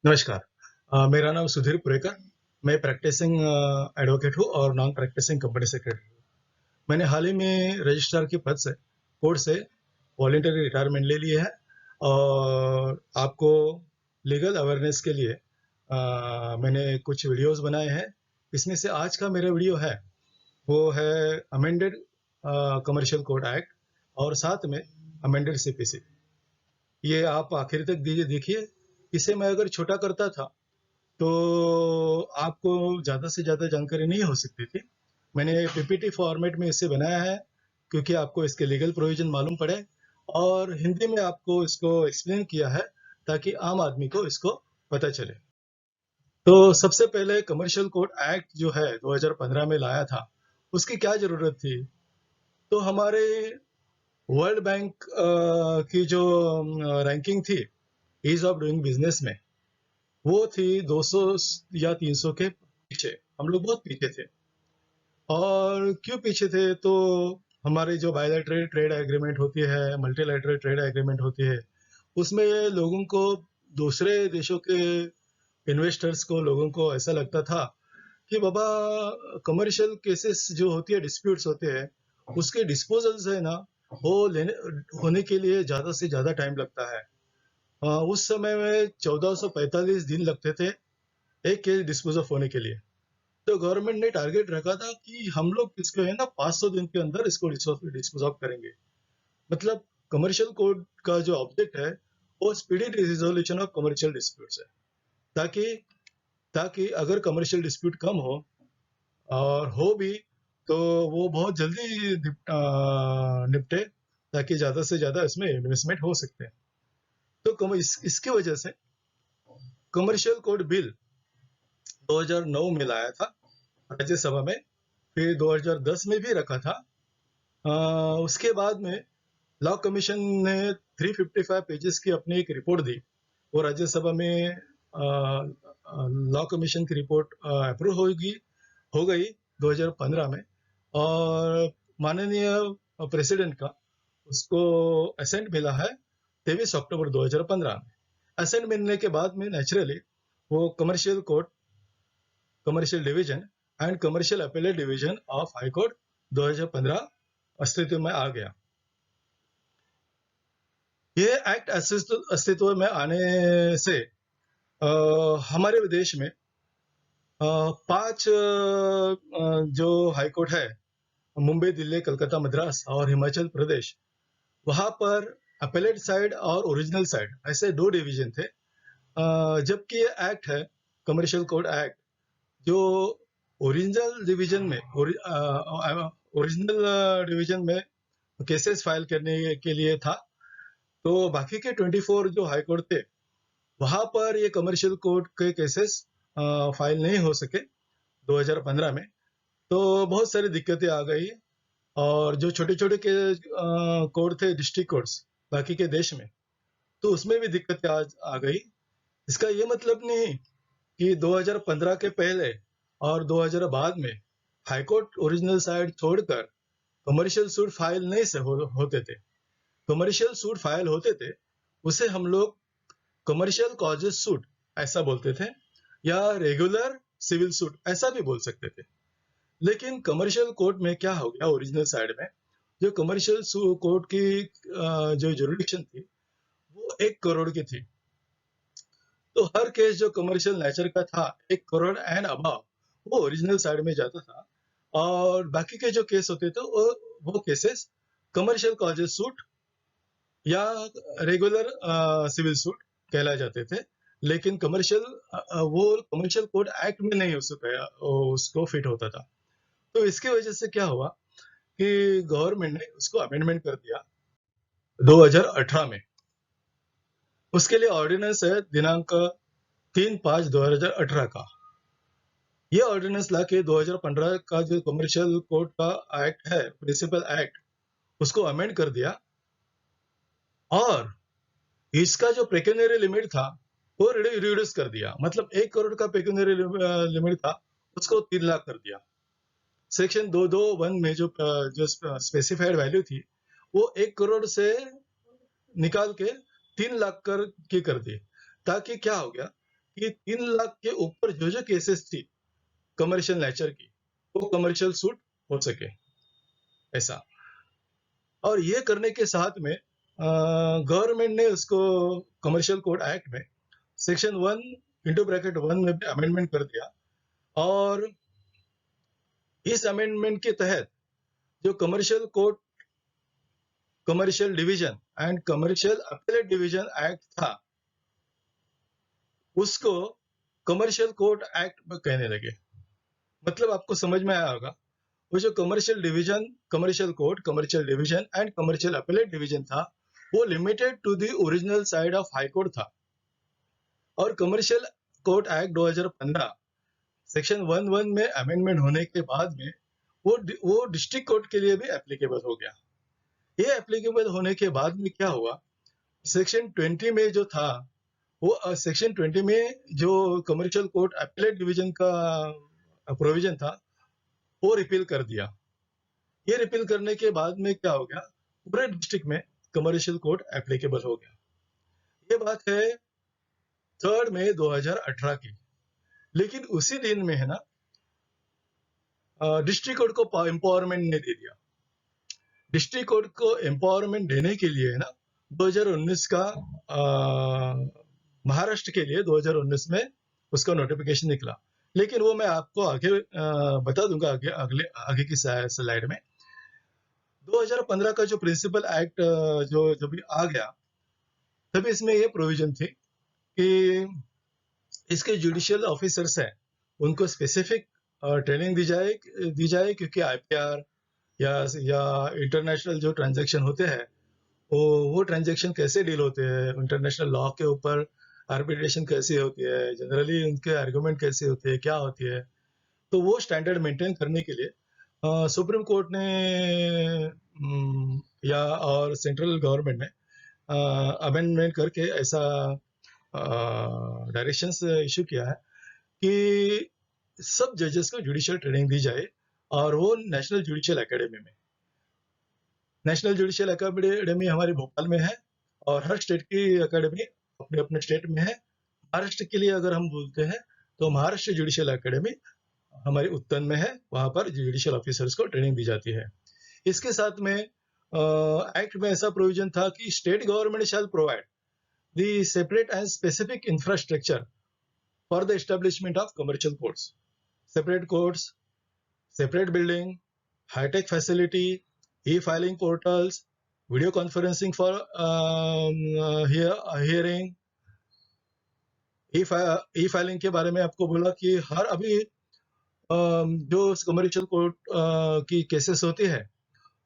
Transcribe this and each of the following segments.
नमस्कार। मेरा नाम सुधीर पुरेकर। मैं प्रैक्टिसिंग एडवोकेट हूँ और नॉन प्रैक्टिसिंग कंपनी सेक्रेटरी हूँ। मैंने हाल ही में रजिस्ट्रार के पद से कोर्ट से वॉलंटरी रिटायरमेंट ले ली है और आपको लीगल अवेयरनेस के लिए मैंने कुछ वीडियोस बनाए हैं। इसमें से आज का मेरा वीडियो है वो है अमेंडेड कमर्शियल कोड एक्ट और साथ में अमेंडेड सीपीसी। ये आप आखिर तक दीजिए देखिए। इसे मैं अगर छोटा करता था तो आपको ज़्यादा से ज़्यादा जानकारी नहीं हो सकती थी। मैंने पीपीटी फॉर्मेट में इसे बनाया है क्योंकि आपको इसके लीगल प्रोविजन मालूम पड़े और हिंदी में आपको इसको एक्सप्लेन किया है ताकि आम आदमी को इसको पता चले। तो सबसे पहले कमर्शियल कोड एक्ट जो है 2015 में लाया था, उसकी क्या ज़रूरत थी? तो हमारे वर्ल्ड बैंक की जो रैंकिंग थी ईज़ ऑफ डूइंग बिज़नेस में, वो थी 200 या 300 के पीछे। हम लोग बहुत पीछे थे। और क्यों पीछे थे? तो हमारी जो बायलैटरल ट्रेड एग्रीमेंट होती है, मल्टीलैटरल ट्रेड एग्रीमेंट होती है, उसमें लोगों को, दूसरे देशों के इन्वेस्टर्स को, लोगों को ऐसा लगता था कि बाबा कमर्शियल केसेस जो होती है, डिस्प्यूट्स होते हैं, उसके डिस्पोजल्स है ना, वो लेने होने के लिए ज़्यादा से ज़्यादा टाइम लगता है। उस समय में 1445 दिन लगते थे एक केस डिस्पोज ऑफ होने के लिए। तो गवर्नमेंट ने टारगेट रखा था कि हम लोग इसको है ना 500 दिन के अंदर इसको डिस्पोज ऑफ करेंगे। मतलब कमर्शियल कोड का जो ऑब्जेक्ट है वो speedy resolution of commercial disputes है, ताकि ताकि अगर कमर्शियल डिस्प्यूट कम हो और हो भी तो वो बहुत जल्दी निपटे, ताकि ज्यादा से ज्यादा इसमें इन्वेस्टमेंट हो सकते हैं। तो इसकी वजह से कमर्शियल कोड बिल 2009 में लाया था राज्यसभा में, फिर 2010 में भी रखा था। उसके बाद में लॉ कमीशन ने 355 पेजेस की अपनी एक रिपोर्ट दी। वो राज्यसभा में लॉ कमीशन की रिपोर्ट अप्रूव हो गई 2015 में, और माननीय प्रेसिडेंट का उसको असेंट मिला है 23 अक्टूबर 2015 में। असेंट मिलने के बाद में नेचुरली वो commercial court, commercial division and commercial appellate division of high court 2015 अस्तित्व में आ गया। ये एक्ट अस्तित्व में आने से हमारे देश में 5 जो हाई कोर्ट है, मुंबई, दिल्ली, कलकत्ता, मद्रास और हिमाचल प्रदेश, वहां पर अपीलेट साइड और ओरिजिनल साइड ऐसे 2 डिवीजन थे। जबकि ये एक्ट है कमर्शियल कोड एक्ट, जो ओरिजिनल डिवीजन में ओरिजिनल डिवीजन में केसेस फाइल करने के लिए था। तो बाकी के 24 जो हाई कोर्ट थे, वहां पर ये कमर्शियल कोर्ट के केसेस फाइल नहीं हो सके 2015 में। तो बहुत सारी दिक्कतें आ गई और जो छोटे छोटे के कोर्ट थे, डिस्ट्रिक्ट कोर्ट्स बाकी के देश में, तो उसमें भी दिक्कतें आ गई। इसका ये मतलब नहीं कि 2015 के पहले और 2000 बाद में हाईकोर्ट ओरिजिनल साइड छोड़कर कमर्शियल सूट फाइल नहीं से होते थे। कमर्शियल सूट फाइल होते थे, उसे हम लोग कमर्शियल कॉजेस सूट ऐसा बोलते थे, या रेगुलर सिविल सूट ऐसा भी बोल सकते थे। लेकिन कमर्शियल कोर्ट में क्या हो गया, ओरिजिनल साइड में जो कमर्शियल कोर्ट की जो जुरिडिक्शन थी वो 1 करोड़ की थी। तो हर केस जो कमर्शियल नेचर का था, 1 करोड़ एंड अबव, वो ओरिजिनल साइड में जाता था। और बाकी के जो केस होते थे वो केसेस कमर्शियल कॉजेस सूट या रेगुलर सिविल सूट कहलाए जाते थे। लेकिन वो कमर्शियल कोड एक्ट में नहीं उसको फिट होता था। तो इसकी वजह से क्या हुआ कि गवर्नमेंट ने उसको अमेंडमेंट कर दिया 2018 में। उसके लिए ऑर्डिनेंस है दिनांक 3/5/2018 का। ये ऑर्डिनेंस ला के 2015 का जो कमर्शियल कोड का एक्ट है, प्रिंसिपल एक्ट, उसको अमेंड कर दिया। और इसका जो पेक्यूनियरी लिमिट था वो रिड्यूस कर दिया। मतलब 1 करोड़ का पेक्यूनियरी लिमिट था, उसको 3 लाख कर दिया। सेक्शन 221 में जो स्पेसिफाइड वैल्यू थी, वो 1 करोड़ से निकाल के 3 लाख की कर दी। ताकि क्या हो गया कि 3 लाख के ऊपर जो जो केसेस थी कमर्शियल नेचर की, वो कमर्शियल सूट हो सके, ऐसा। और ये करने के साथ में गवर्नमेंट ने उसको कमर्शियल कोड एक्ट में सेक्शन 1 में भी अमेंडमेंट कर दिया। और इस अमेंडमेंट के तहत जो commercial code, commercial division and commercial appellate division act था, उसको कमर्शियल कोड एक्ट कहने लगे। मतलब आपको समझ में आया होगा, वो जो commercial division, commercial code, commercial division and commercial appellate division था, वो limited to the original side of high court था। और कमर्शियल कोड एक्ट 2015 सेक्शन 11 में अमेंडमेंट होने के बाद में वो डिस्ट्रिक्ट कोर्ट के लिए भी एप्लीकेबल हो गया। ये एप्लीकेबल होने के बाद में क्या हुआ, सेक्शन 20 में जो था, वो सेक्शन 20 में जो कमर्शियल कोर्ट अपीलेट डिवीजन का प्रोविजन था, वो रिपील कर दिया। ये रिपील करने के बाद में क्या हो गया, पूरे डिस्ट्रिक्ट में कमर्शियल कोर्ट एप्लीकेबल हो गया। ये बात है 3 मई 2018 की। लेकिन उसी दिन में है ना, डिस्ट्रिक्ट कोर्ट को एम्पावरमेंट ने दे दिया। डिस्ट्रिक्ट कोर्ट को एम्पावरमेंट देने के लिए है ना, 2019 का महाराष्ट्र के लिए 2019 में उसका नोटिफिकेशन निकला। लेकिन वो मैं आपको आगे बता दूंगा, आगे की स्लाइड में। 2015 का जो प्रिंसिपल एक्ट जो जब आ गया, तभी इसमें ये प्रोविजन थी कि इसके जुडिशियल ऑफिसर्स हैं, उनको स्पेसिफिक ट्रेनिंग दी जाए, क्योंकि आईपीआर या इंटरनेशनल जो ट्रांजैक्शन होते हैं, वो ट्रांजैक्शन कैसे डील होते हैं, इंटरनेशनल लॉ के ऊपर आर्बिट्रेशन कैसी होती है, जनरली उनके आर्गुमेंट कैसे होते हैं, क्या होती है। तो वो स्टैंडर्ड मेंटेन करने के लिए सुप्रीम कोर्ट ने या और सेंट्रल गवर्नमेंट ने अमेंडमेंट करके ऐसा डायरेक्शंस इशू किया है कि सब जजेस को जुडिशियल ट्रेनिंग दी जाए, और वो नेशनल जुडिशियल एकेडमी में। नेशनल जुडिशियल एकेडमी हमारे भोपाल में है, और हर स्टेट की एकेडमी अपने अपने स्टेट में है। महाराष्ट्र के लिए अगर हम बोलते हैं तो महाराष्ट्र जुडिशियल एकेडमी हमारे उत्तन में है, वहां पर जुडिशियल ऑफिसर्स को ट्रेनिंग दी जाती है। इसके साथ में एक्ट में ऐसा प्रोविजन था कि state government shell provide the separate and specific infrastructure for the establishment of commercial courts, separate courts, separate building, high-tech facility, e-filing portals, video conferencing for hearing। ई-फाइलिंग के बारे में आपको बोला कि हर अभी जो कमर्शियल कोर्ट की केसेस होती है,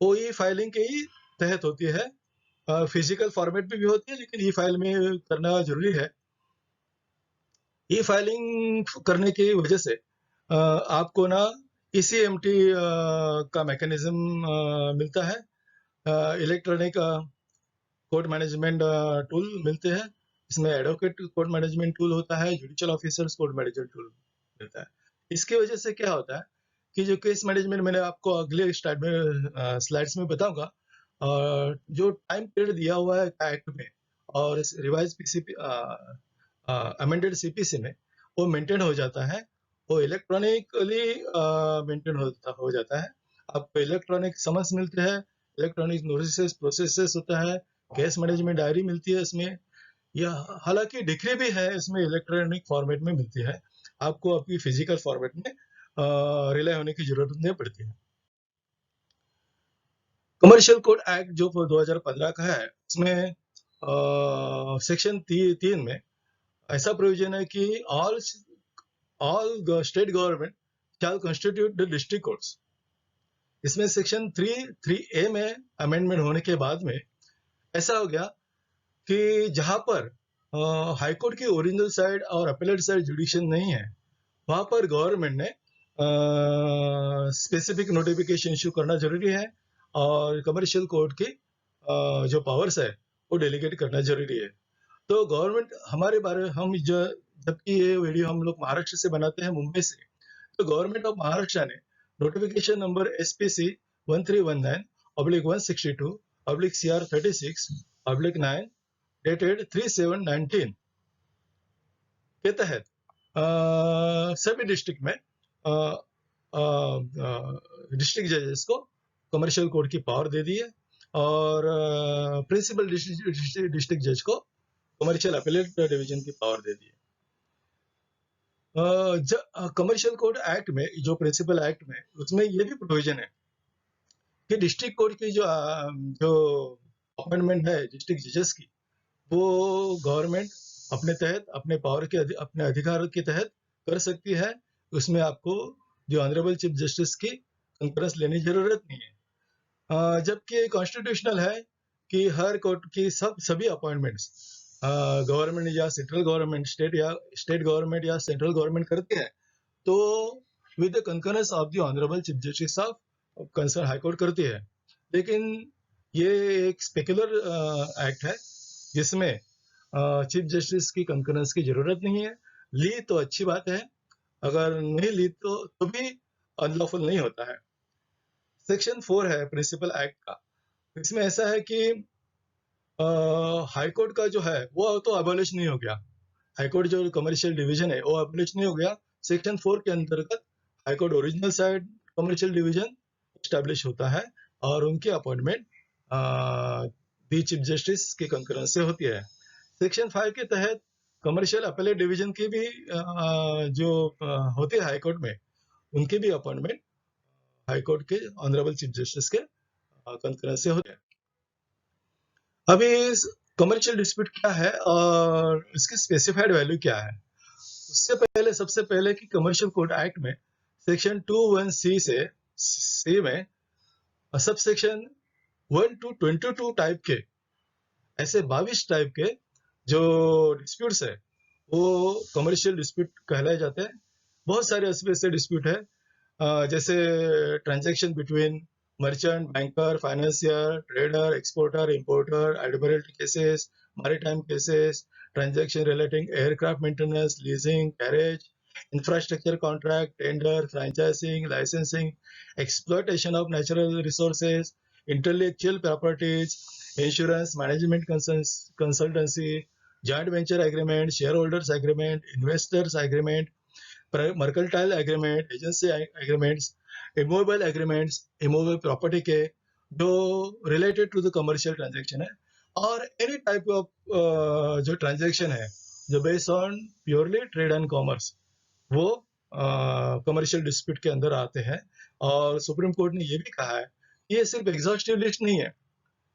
वो ई-फाइलिंग के ही तहत होती है। फिजिकल फॉर्मेट में भी होती है, लेकिन ई-फाइल में करना जरूरी है। ई-फाइलिंग करने की वजह से आपको ना ECMT का मैकेनिज्म मिलता है, इलेक्ट्रॉनिक कोर्ट मैनेजमेंट टूल मिलते हैं। इसमें एडवोकेट कोर्ट मैनेजमेंट टूल होता है, judicial officers court management tool मिलता है। इसकी वजह से क्या होता है कि जो केस मैनेजमेंट, मैंने आपको अगले स्लाइड्स में बताऊंगा, जो टाइम पीरियड दिया हुआ है एक्ट में और रिवाइज पीसीपी अमेंडेड सीपीसी में, वो मेंटेन हो जाता है, वो इलेक्ट्रॉनिकली मेंटेन हो जाता है। आपको इलेक्ट्रॉनिक समन्स मिलते हैं, इलेक्ट्रॉनिक नोटिसेस प्रोसेसेस होता है, केस मैनेजमेंट डायरी मिलती है इसमें, या हालांकि डिक्री भी है इसमें, इलेक्ट्रॉनिक फॉर्मेट में मिलती है। आपको आपकी फिजिकल फॉर्मेट में रिलाई होने की जरूरत नहीं पड़ती है। कमर्शियल कोड एक्ट जो 2015 का है, उसमें सेक्शन 3 में ऐसा प्रोविजन है कि all state government shell constitute the district courts. इसमें सेक्शन 3A में अमेंडमेंट होने के बाद में ऐसा हो गया कि जहां पर हाईकोर्ट की ओरिजिनल साइड और अपीलेट साइड जुडिक्शन नहीं है, वहां पर गवर्नमेंट ने स्पेसिफिक नोटिफिकेशन इश्यू करना जरूरी है, और कमर्शियल कोर्ट की जो पावर्स है वो डेलीगेट करना जरूरी है। तो गवर्नमेंट हमारे बारे हम जबकि ये वीडियो हम लोग महाराष्ट्र से बनाते हैं, मुंबई से, तो गवर्नमेंट ऑफ महाराष्ट्र ने notification number SPC 1319/162/CR 36/9 dated 3/7/19 के तहत सभी डिस्ट्रिक्ट में डिस्ट्रिक्ट जजेस को कमर्शियल कोर्ट की पावर दे दी है और प्रिंसिपल डिस्ट्रिक्ट जज को कमर्शियल अपीलेट डिवीजन की पावर दे दी है। कमर्शियल कोर्ट एक्ट में, जो प्रिंसिपल एक्ट में, उसमें ये भी प्रोविजन है कि डिस्ट्रिक्ट कोर्ट की जो अपॉइंटमेंट है डिस्ट्रिक्ट जजेस की, वो गवर्नमेंट अपने तहत, अपने पावर के अपने अधिकार के तहत कर सकती है। उसमें आपको जो ऑनरेबल चीफ जस्टिस की कंकरेंस लेने की जरूरत नहीं है। जबकि कॉन्स्टिट्यूशनल है कि हर कोर्ट की सभी अपॉइंटमेंट्स गवर्नमेंट या सेंट्रल गवर्नमेंट, स्टेट गवर्नमेंट या सेंट्रल गवर्नमेंट करते हैं तो with the concurrence of the honourable chief justice of concern high court करती है। लेकिन ये एक स्पेकुलर एक्ट है जिसमें चीफ जस्टिस की कंकरेंस की जरूरत नहीं है। ली तो अच्छी बात है, अगर नहीं ली तो भी अनलॉफुल नहीं होता है। सेक्शन 4 है प्रिंसिपल एक्ट का, इसमें ऐसा है कि हाई कोर्ट का जो है वो तो अबॉलिश नहीं हो गया। हाई कोर्ट जो कमर्शियल डिवीजन है वो अबॉलिश नहीं हो गया। सेक्शन 4 के अंतर्गत high court original side commercial division establish होता है और उनकी अपॉइंटमेंट दी चीफ जस्टिस के कंकरेंस से होती है। सेक्शन 5 के तहत कमर्शियल अपीलेट डिवीजन की भी जो होती है हाई कोर्ट में, उनकी भी अपॉइंटमेंट हाई कोर्ट के ऑनरेबल चीफ जस्टिस के कंकरेंस से होते हैं। अभी कमर्शियल डिस्प्यूट क्या है और इसकी स्पेसिफाइड वैल्यू क्या है, उससे पहले सबसे पहले कि कमर्शियल कोर्ट एक्ट में सेक्शन 21C सी में सब सेक्शन 1 to 22 टाइप के, ऐसे 22 टाइप के जो डिस्प्यूट्स है वो कमर्शियल डिस्प्यूट कहलाए जाते हैं। बहुत सारे ऐसे डिस्प्यूट है, जैसे transaction between merchant, banker, financier, trader, exporter, importer, admiralty cases, maritime cases, transaction relating aircraft maintenance, leasing, carriage, infrastructure contract, tender, franchising, licensing, exploitation of natural resources, intellectual properties, insurance, management consultancy, joint venture agreement, shareholders agreement, investors agreement, mercantile agreement, agency agreements, immovable agreements, immovable property के जो related to the commercial transaction है, और any type of जो transaction है जो based on purely trade and commerce, वो commercial dispute के अंदर आते हैं। और सुप्रीम कोर्ट ने ये भी कहा है कि ये सिर्फ एग्जॉस्टिव लिस्ट नहीं है,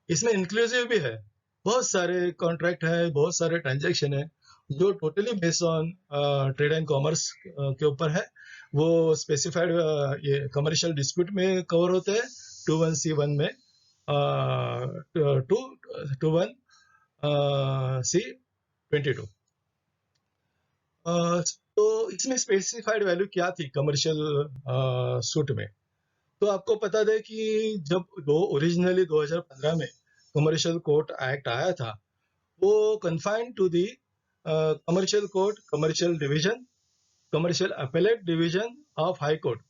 इसमें इंक्लूसिव भी है। बहुत सारे कॉन्ट्रैक्ट है, बहुत सारे ट्रांजैक्शन है जो totally based on trade and commerce के ऊपर है, वो स्पेसिफाइड ये कमर्शियल डिस्प्यूट में कवर होते हैं 21C1 में, 21C22। तो इसमें स्पेसिफाइड वैल्यू क्या थी कमर्शियल सूट में, तो आपको बता दें कि जब ओरिजिनली 2015 में कमर्शियल कोर्ट एक्ट आया था, वो confined to the commercial court, commercial division, commercial appellate division of high court,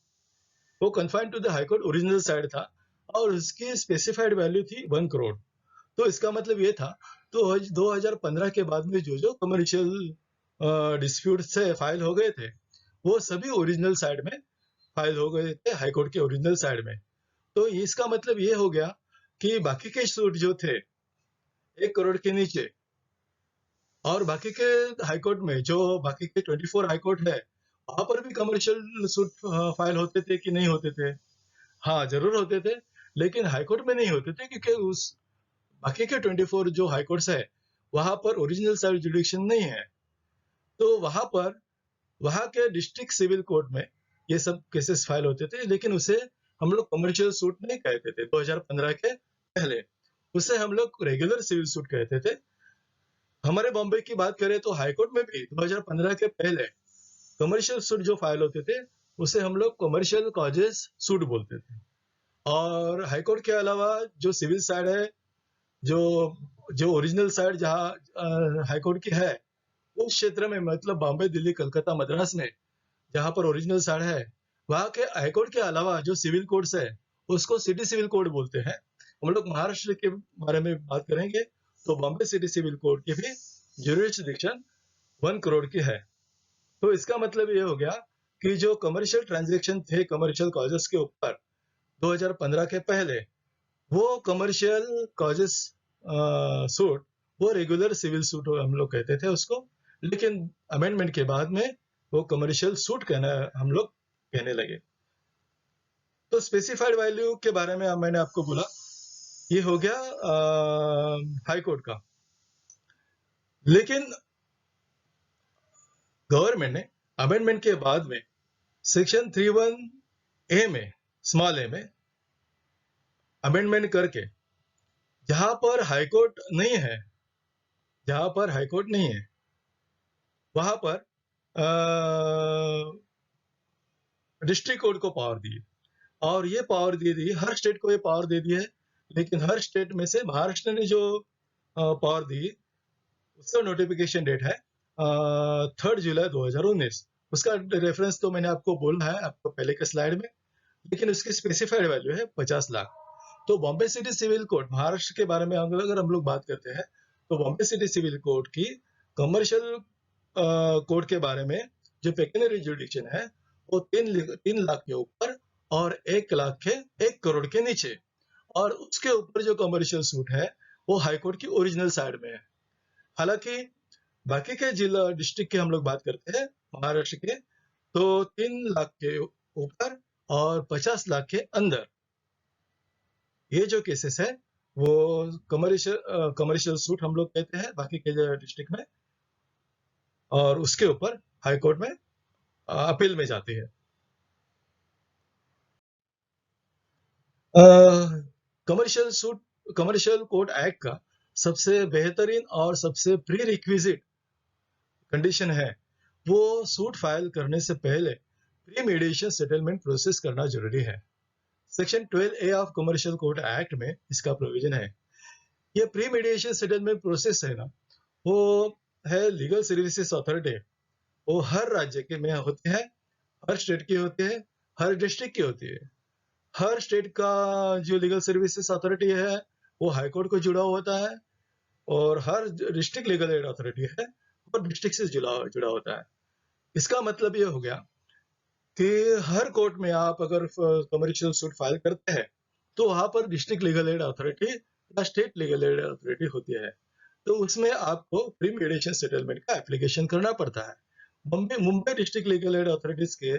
वो confined to the high court original side था और उसकी स्पेसिफाइड वैल्यू थी 1 करोड़। तो इसका मतलब ये था, तो 2015 के बाद में जो कमर्शियल डिस्प्यूट से फाइल हो गए थे वो सभी ओरिजिनल साइड में फाइल हो गए थे, हाई कोर्ट के ओरिजिनल साइड में। तो इसका मतलब ये हो गया कि बाकी के सूट जो थे 1 करोड़ के नीचे, और बाकी के हाई कोर्ट में जो बाकी के 24 हाई कोर्ट है, वहां पर भी कमर्शियल सूट फाइल होते थे कि नहीं होते थे? हाँ, जरूर होते थे, लेकिन हाई कोर्ट में नहीं होते थे क्योंकि उस बाकी के 24 जो हाई कोर्ट्स है वहां पर ओरिजिनल साइड जुडिक्शन नहीं है। तो वहां के डिस्ट्रिक्ट सिविल कोर्ट में ये सब केसेस फाइल होते थे, लेकिन उसे हम लोग कमर्शियल सूट नहीं कहते थे 2015 के पहले, उसे हम लोग रेगुलर सिविल सूट कहते थे। हमारे बॉम्बे की बात करें तो हाईकोर्ट में भी 2015 के पहले कमर्शियल सूट जो फाइल होते थे उसे हम लोग कमर्शियल कॉजेस सूट बोलते थे। और हाईकोर्ट के अलावा जो सिविल साइड है, जो जो ओरिजिनल साइड जहाँ हाईकोर्ट की है, उस क्षेत्र में, मतलब बॉम्बे, दिल्ली, कलकत्ता, मद्रास में जहां पर ओरिजिनल साइड है, वहां के हाईकोर्ट के अलावा जो सिविल कोर्ट्स है उसको सिटी सिविल कोर्ट बोलते हैं। हम लोग महाराष्ट्र के बारे में बात करेंगे तो बॉम्बे सिटी सिविल कोर्ट की भी ज्यूरिसडिक्शन 1 करोड़ की है। तो इसका मतलब ये हो गया कि जो कमर्शियल ट्रांजैक्शन थे कमर्शियल कॉजेस के ऊपर 2015 के पहले, वो कमर्शियल कॉजेस सूट, वो रेगुलर सिविल सूट हम लोग कहते थे उसको, लेकिन अमेंडमेंट के बाद में वो कमर्शियल सूट कहना हम लोग कहने लगे। तो स्पेसिफाइड वैल्यू के बारे में मैंने आपको बोला, ये हो गया हाई कोर्ट का। लेकिन गवर्नमेंट ने अमेंडमेंट के बाद में सेक्शन 31A में, स्मॉल ए में अमेंडमेंट करके, जहां पर हाईकोर्ट नहीं है, जहां पर हाईकोर्ट नहीं है, वहां पर डिस्ट्रिक्ट कोर्ट को पावर दी, और ये पावर दे दी, हर स्टेट को ये पावर दे दी है। लेकिन हर स्टेट में से महाराष्ट्र ने जो पावर दी, उसका नोटिफिकेशन डेट है 3 जुलाई 2019। उसका रेफरेंस तो मैंने आपको बोला है आपको पहले के स्लाइड में, लेकिन उसकी स्पेसिफाइड वैल्यू है 50 लाख। तो Bombay city civil court, Maharashtra के बारे में अगर हम लोग बात करते हैं, तो बॉम्बे सिटी सिविल कोर्ट की कमर्शियल कोर्ट के बारे में जो पेक्यूनियरी जुडिक्शन है, वो 3 लाख के ऊपर और 1 लाख के 1 करोड़ के नीचे, और उसके ऊपर जो कमर्शियल सूट है वो हाईकोर्ट की ओरिजिनल साइड में है। हालांकि बाकी के जिला डिस्ट्रिक्ट की हम लोग बात करते हैं महाराष्ट्र के, तो 3 लाख के ऊपर और 50 लाख के अंदर ये जो केसेस है वो कमर्शियल सूट हम लोग कहते हैं बाकी के डिस्ट्रिक्ट में, और उसके ऊपर हाई कोर्ट में अपील में जाती है। कमर्शियल कोर्ट एक्ट का सबसे बेहतरीन और सबसे प्री रिक्विजिट कंडीशन है, वो सूट फाइल करने से पहले प्री मीडिएशन सेटलमेंट प्रोसेस करना जरूरी है। Section 12A of commercial court act में इसका प्रोविजन है। ये प्री मीडिएशन सेटलमेंट प्रोसेस है ना, वो है लीगल सर्विसेज अथॉरिटी, वो हर राज्य के में होती है, हर स्टेट की होती है, हर डिस्ट्रिक्ट की होती है। हर स्टेट का जो लीगल सर्विसेज अथॉरिटी है वो हाई कोर्ट को जुड़ा हुआ होता है, और हर डिस्ट्रिक्ट लीगल एड अथॉरिटी है और डिस्ट्रिक्ट से जुड़ा होता है। इसका मतलब ये हो गया कि हर कोर्ट में आप अगर कमर्शियल सूट फाइल करते हैं, तो वहां पर डिस्ट्रिक्ट लीगल एड अथॉरिटी या स्टेट लीगल एड अथॉरिटी होती है, तो उसमें आपको प्री मीडिएशन सेटलमेंट का एप्लीकेशन करना पड़ता है। Mumbai district legal aid authorities के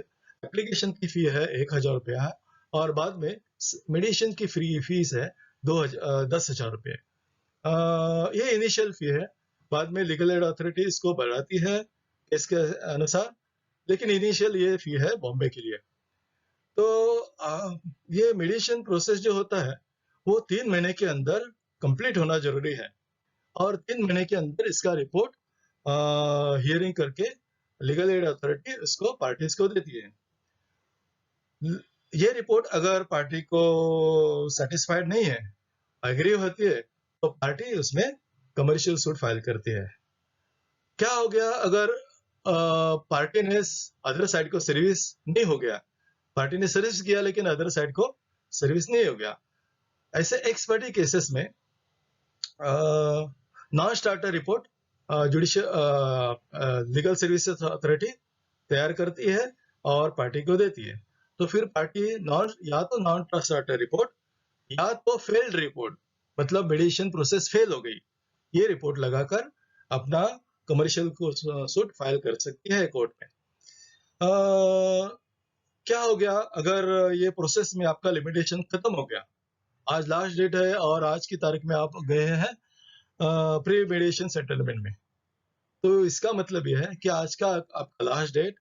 एप्लीकेशन की फी है 1000 रुपया, और बाद में मीडिएशन की फीस है 10,000 रुपये। ये इनिशियल फी है, बाद में लीगल एड अथॉरिटी इसको बढ़ाती है इसके अनुसार, लेकिन इनिशियल ये फी है बॉम्बे के लिए। तो ये मीडिएशन प्रोसेस जो होता है वो 3 महीने के अंदर कंप्लीट होना जरूरी है, और 3 महीने के अंदर इसका रिपोर्ट हियरिंग करके लीगल एड अथॉरिटी उसको पार्टीज को देती है। ये रिपोर्ट अगर पार्टी को सेटिस्फाइड नहीं है, एग्री होती है, तो पार्टी उसमें कमर्शियल सूट फाइल करती है। क्या हो गया अगर पार्टी ने अदर साइड को सर्विस नहीं हो गया, पार्टी ने सर्विस किया लेकिन अदर साइड को सर्विस नहीं हो गया, ऐसे एक्सपर्टी केसेस में non starter report judicial legal services authority तैयार करती है और पार्टी को देती है। तो फिर पार्टी या तो नॉन स्टार्टर रिपोर्ट या तो फेल्ड रिपोर्ट, मतलब मीडिएशन प्रोसेस फेल हो गई, ये रिपोर्ट लगाकर अपना कमर्शियल सूट फाइल कर सकती है कोर्ट में। क्या हो गया अगर ये प्रोसेस में आपका लिमिटेशन खत्म हो गया, आज लास्ट डेट है और आज की तारीख में आप गए हैं प्री मीडिएशन सेटलमेंट में, तो इसका मतलब यह है कि आज का आपका लास्ट डेट,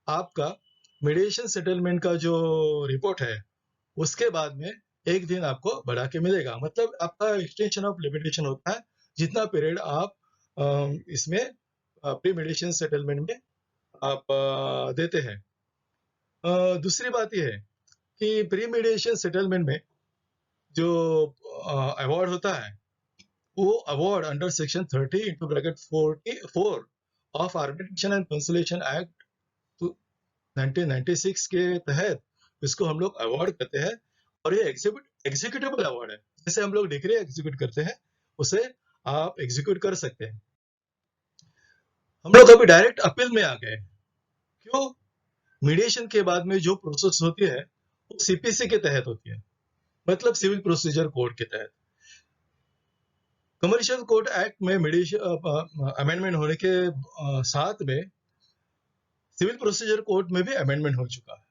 आपका मीडिएशन सेटलमेंट का जो रिपोर्ट है उसके बाद में 1 दिन आपको बढ़ा के मिलेगा, मतलब आपका एक्सटेंशन ऑफ लिमिटेशन होता है जितना पीरियड आप इसमें प्री मीडिएशन सेटलमेंट में आप देते हैं। दूसरी बात यह है कि प्री मीडिएशन सेटलमेंट में जो अवार्ड होता है, वो award under section 30/44 of arbitration and consolidation act 1996 के तहत इसको हम लोग अवार्ड करते हैं, और ये एग्जीक्यूटिबल अवार्ड है। जैसे हम लोग डिग्री एग्जीक्यूट करते हैं, उसे आप एग्जीक्यूट कर सकते हैं। हम लोग अभी डायरेक्ट अपील में आ गए, क्यों? मीडिएशन के बाद में जो प्रोसेस होती है वो सीपीसी के तहत होती है, मतलब सिविल प्रोसीजर कोड के तहत। कमर्शियल कोड एक्ट में मीडिएशन अमेंडमेंट होने के साथ में सिविल प्रोसीजर कोड में भी अमेंडमेंट हो चुका है।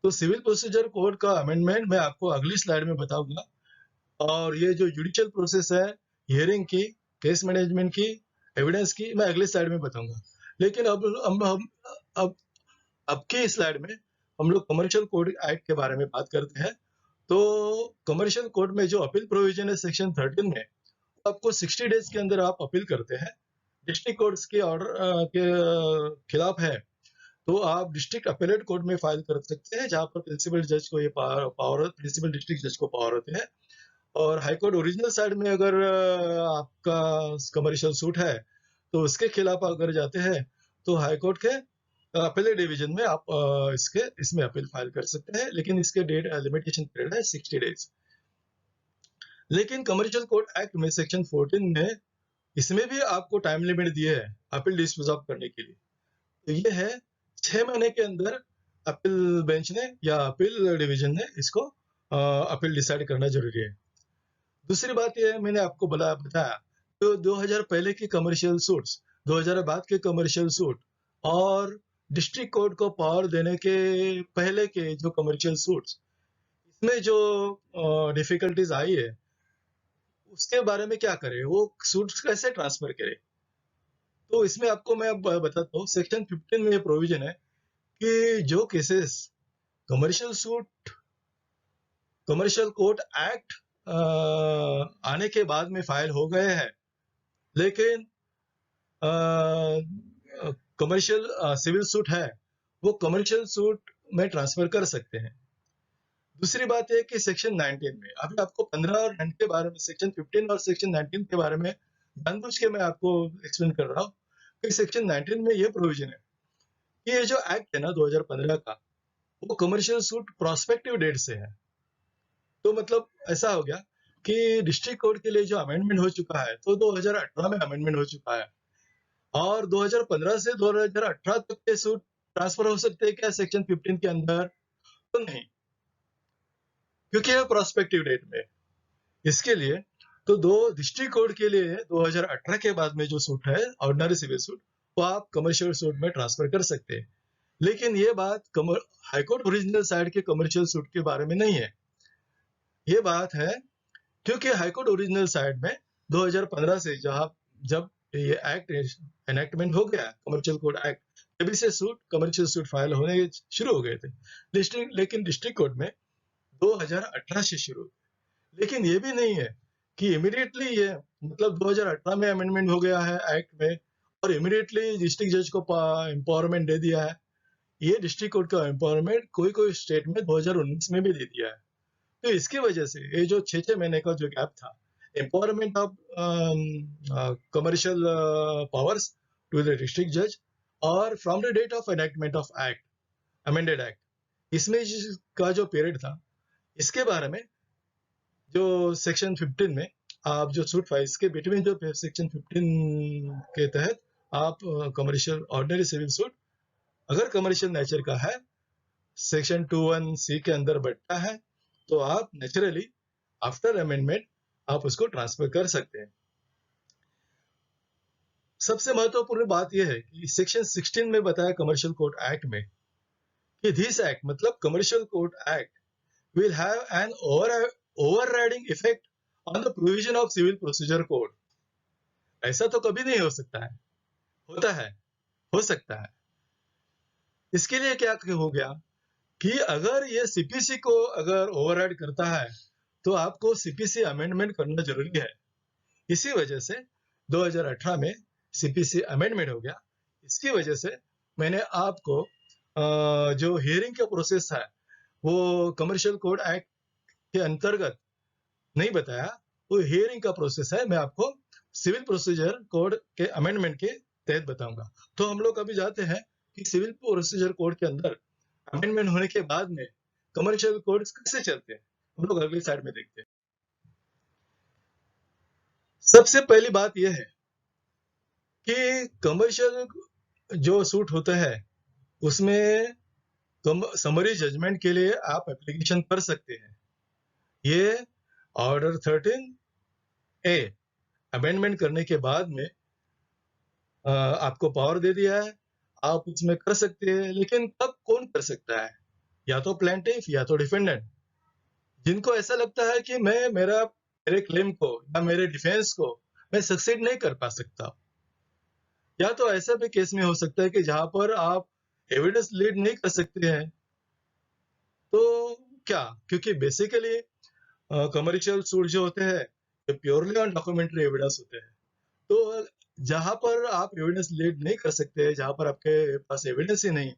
तो सिविल प्रोसीजर कोड का अमेंडमेंट मैं आपको अगली स्लाइड में बताऊंगा, और ये जो जुडिशियल प्रोसेस है, हियरिंग की, केस मैनेजमेंट की, एविडेंस की, मैं अगली स्लाइड में बताऊंगा। लेकिन अब अब की स्लाइड में हम लोग कमर्शियल कोड एक्ट के बारे में बात करते हैं। तो कमर्शियल कोड में जो अपील प्रोविजन है सेक्शन 13 में, आपको 60 डेज के अंदर आप अपील करते हैं, डिस्ट्रिक्ट कोर्ट्स के ऑर्डर के खिलाफ है तो आप डिस्ट्रिक्ट अपीलेट कोर्ट में फाइल कर सकते हैं, जहां पर प्रिंसिपल जज को ये पावर, प्रिंसिपल डिस्ट्रिक्ट जज को पावर होते हैं। और हाईकोर्ट ओरिजिनल साइड में अगर आपका कमर्शियल सूट है तो उसके खिलाफ अगर जाते हैं तो हाईकोर्ट के अपीलेट डिवीजन में आप इसमें अपील फाइल कर सकते हैं, लेकिन इसके डेट लिमिटेशन पीरियड है 60 डेज। लेकिन कमर्शियल कोर्ट एक्ट में सेक्शन 14 में इसमें भी आपको टाइम लिमिट दिए है अपील डिस्पोज ऑफ करने के लिए। तो ये है 6 महीने के अंदर अपील बेंच ने या अपील डिवीजन ने इसको अपील डिसाइड करना जरूरी है। दूसरी बात ये है, मैंने आपको बताया तो 2000 पहले के कमर्शियल सूट्स, 2000 बाद के कमर्शियल सूट और डिस्ट्रिक्ट कोर्ट को पावर देने के पहले के जो कमर्शियल सूट्स, इसमें जो डिफिकल्टीज आई है उसके बारे में क्या करें, वो सूट्स कैसे ट्रांसफर करें। तो इसमें आपको मैं बताता हूँ, सेक्शन 15 में ये प्रोविजन है कि जो cases commercial suit, commercial court act आने के बाद में फाइल हो गए हैं, लेकिन कमर्शियल सिविल सूट है, वो कमर्शियल सूट में ट्रांसफर कर सकते हैं। दूसरी बात है कि सेक्शन 19 में, अभी आपको 15 और 9 के बारे में, सेक्शन 15 और सेक्शन 19 के बारे में जानबूझ के मैं आपको एक्सप्लेन कर रहा हूँ कि सेक्शन 19 में ये प्रोविजन है कि ये जो एक्ट है ना 2015 का, वो कमर्शियल सूट प्रोस्पेक्टिव डेट से है। तो मतलब ऐसा हो गया कि डिस्ट्रिक्ट कोर्ट के लिए जो अमेंडमेंट हो चुका है तो 2018 में अमेंडमेंट हो चुका है, और 2015 से 2018 तक के सूट ट्रांसफर हो सकते हैं क्या सेक्शन 15 के अंदर? तो नहीं, क्योंकि ये प्रोस्पेक्टिव डेट में। इसके लिए तो दो डिस्ट्रिक्ट कोर्ट के लिए 2018 के बाद में जो सूट है ऑर्डिनरी सिविल सूट, वो आप कमर्शियल सूट में ट्रांसफर कर सकते हैं। लेकिन ये बात हाईकोर्ट ओरिजिनल साइड के कमर्शियल सूट के बारे में नहीं है। ये बात है क्योंकि हाईकोर्ट ओरिजिनल साइड में 2015 से जब ये एक्ट एनेक्टमेंट हो गया, कमर्शियल कोड एक्ट, तभी से सूट, कमर्शियल सूट फाइल होने शुरू हो गए थे। लेकिन डिस्ट्रिक्ट कोर्ट में 2018 से शुरू। लेकिन ये भी नहीं है कि इमीडिएटली ये, मतलब 2018 में अमेंडमेंट हो गया है एक्ट में और इमीडिएटली डिस्ट्रिक्ट जज को एम्पावरमेंट दे दिया है। ये डिस्ट्रिक्ट कोर्ट का एम्पावरमेंट कोई कोई स्टेट में 2019 में भी दे दिया है। तो इसकी वजह से ये जो 6 महीने का जो गैप था, empowerment of commercial powers to the district जज, और from the date of enactment of act, amended act, इसमें का जो पीरियड था, इसके बारे में जो सेक्शन 15 में आप जो सूट फाइल्स के बिटवीन जो सेक्शन 15 के तहत आप कमर्शियल ऑर्डिनरी सिविल सूट अगर कमर्शियल नेचर का है, सेक्शन 21C के अंदर बैठता है, तो आप नेचुरली आफ्टर अमेंडमेंट आप उसको ट्रांसफर कर सकते हैं। सबसे महत्वपूर्ण बात यह है कि सेक्शन 16 में बताया कमर्शियल कोर्ट एक्ट में कि दिस एक्ट, मतलब commercial court act, will have an overriding effect on the provision of civil procedure code. ऐसा तो कभी नहीं हो सकता है, होता है, हो सकता है। इसके लिए क्या हो गया कि अगर ये सीपीसी को अगर ओवरराइड करता है तो आपको सीपीसी अमेंडमेंट करना जरूरी है। इसी वजह से 2018 में सीपीसी अमेंडमेंट हो गया। इसकी वजह से मैंने आपको जो हियरिंग का प्रोसेस है वो कमर्शियल कोड एक्ट के अंतर्गत नहीं बताया, वो हियरिंग का प्रोसेस है, मैं आपको सिविल प्रोसीजर कोड के अमेंडमेंट के तहत बताऊंगा। तो हम लोग अभी जाते हैं कि सिविल प्रोसीजर कोड के अंदर अमेंडमेंट होने के बाद में कमर्शियल कोड कैसे चलते हैं, हम लोग अगली साइड में देखते हैं। सबसे पहली बात यह है कि कमर्शियल जो सूट होता है उसमें समरी जजमेंट के लिए आप एप्लीकेशन कर सकते हैं। ये ऑर्डर 13A अमेंडमेंट करने के बाद में आपको पावर दे दिया है, आप उसमें कर सकते हैं, लेकिन कब कौन कर सकता है? या तो प्लेंटिफ या तो डिफेंडेंट। जिनको ऐसा लगता है कि मेरे क्लेम को या मेरे डिफेंस को मैं सक्सीड नहीं कर पा सकता, या तो ऐसा भी केस में हो सकता है कि जहां पर आप एविडेंस लीड नहीं कर सकते हैं। तो क्या, क्योंकि बेसिकली कमर्शियल सूट जो होते हैं ये प्योरली ऑन डॉक्यूमेंट्री एविडेंस होते हैं। तो जहां पर आप एविडेंस लीड नहीं कर सकते, जहां पर आपके पास एविडेंस ही नहीं,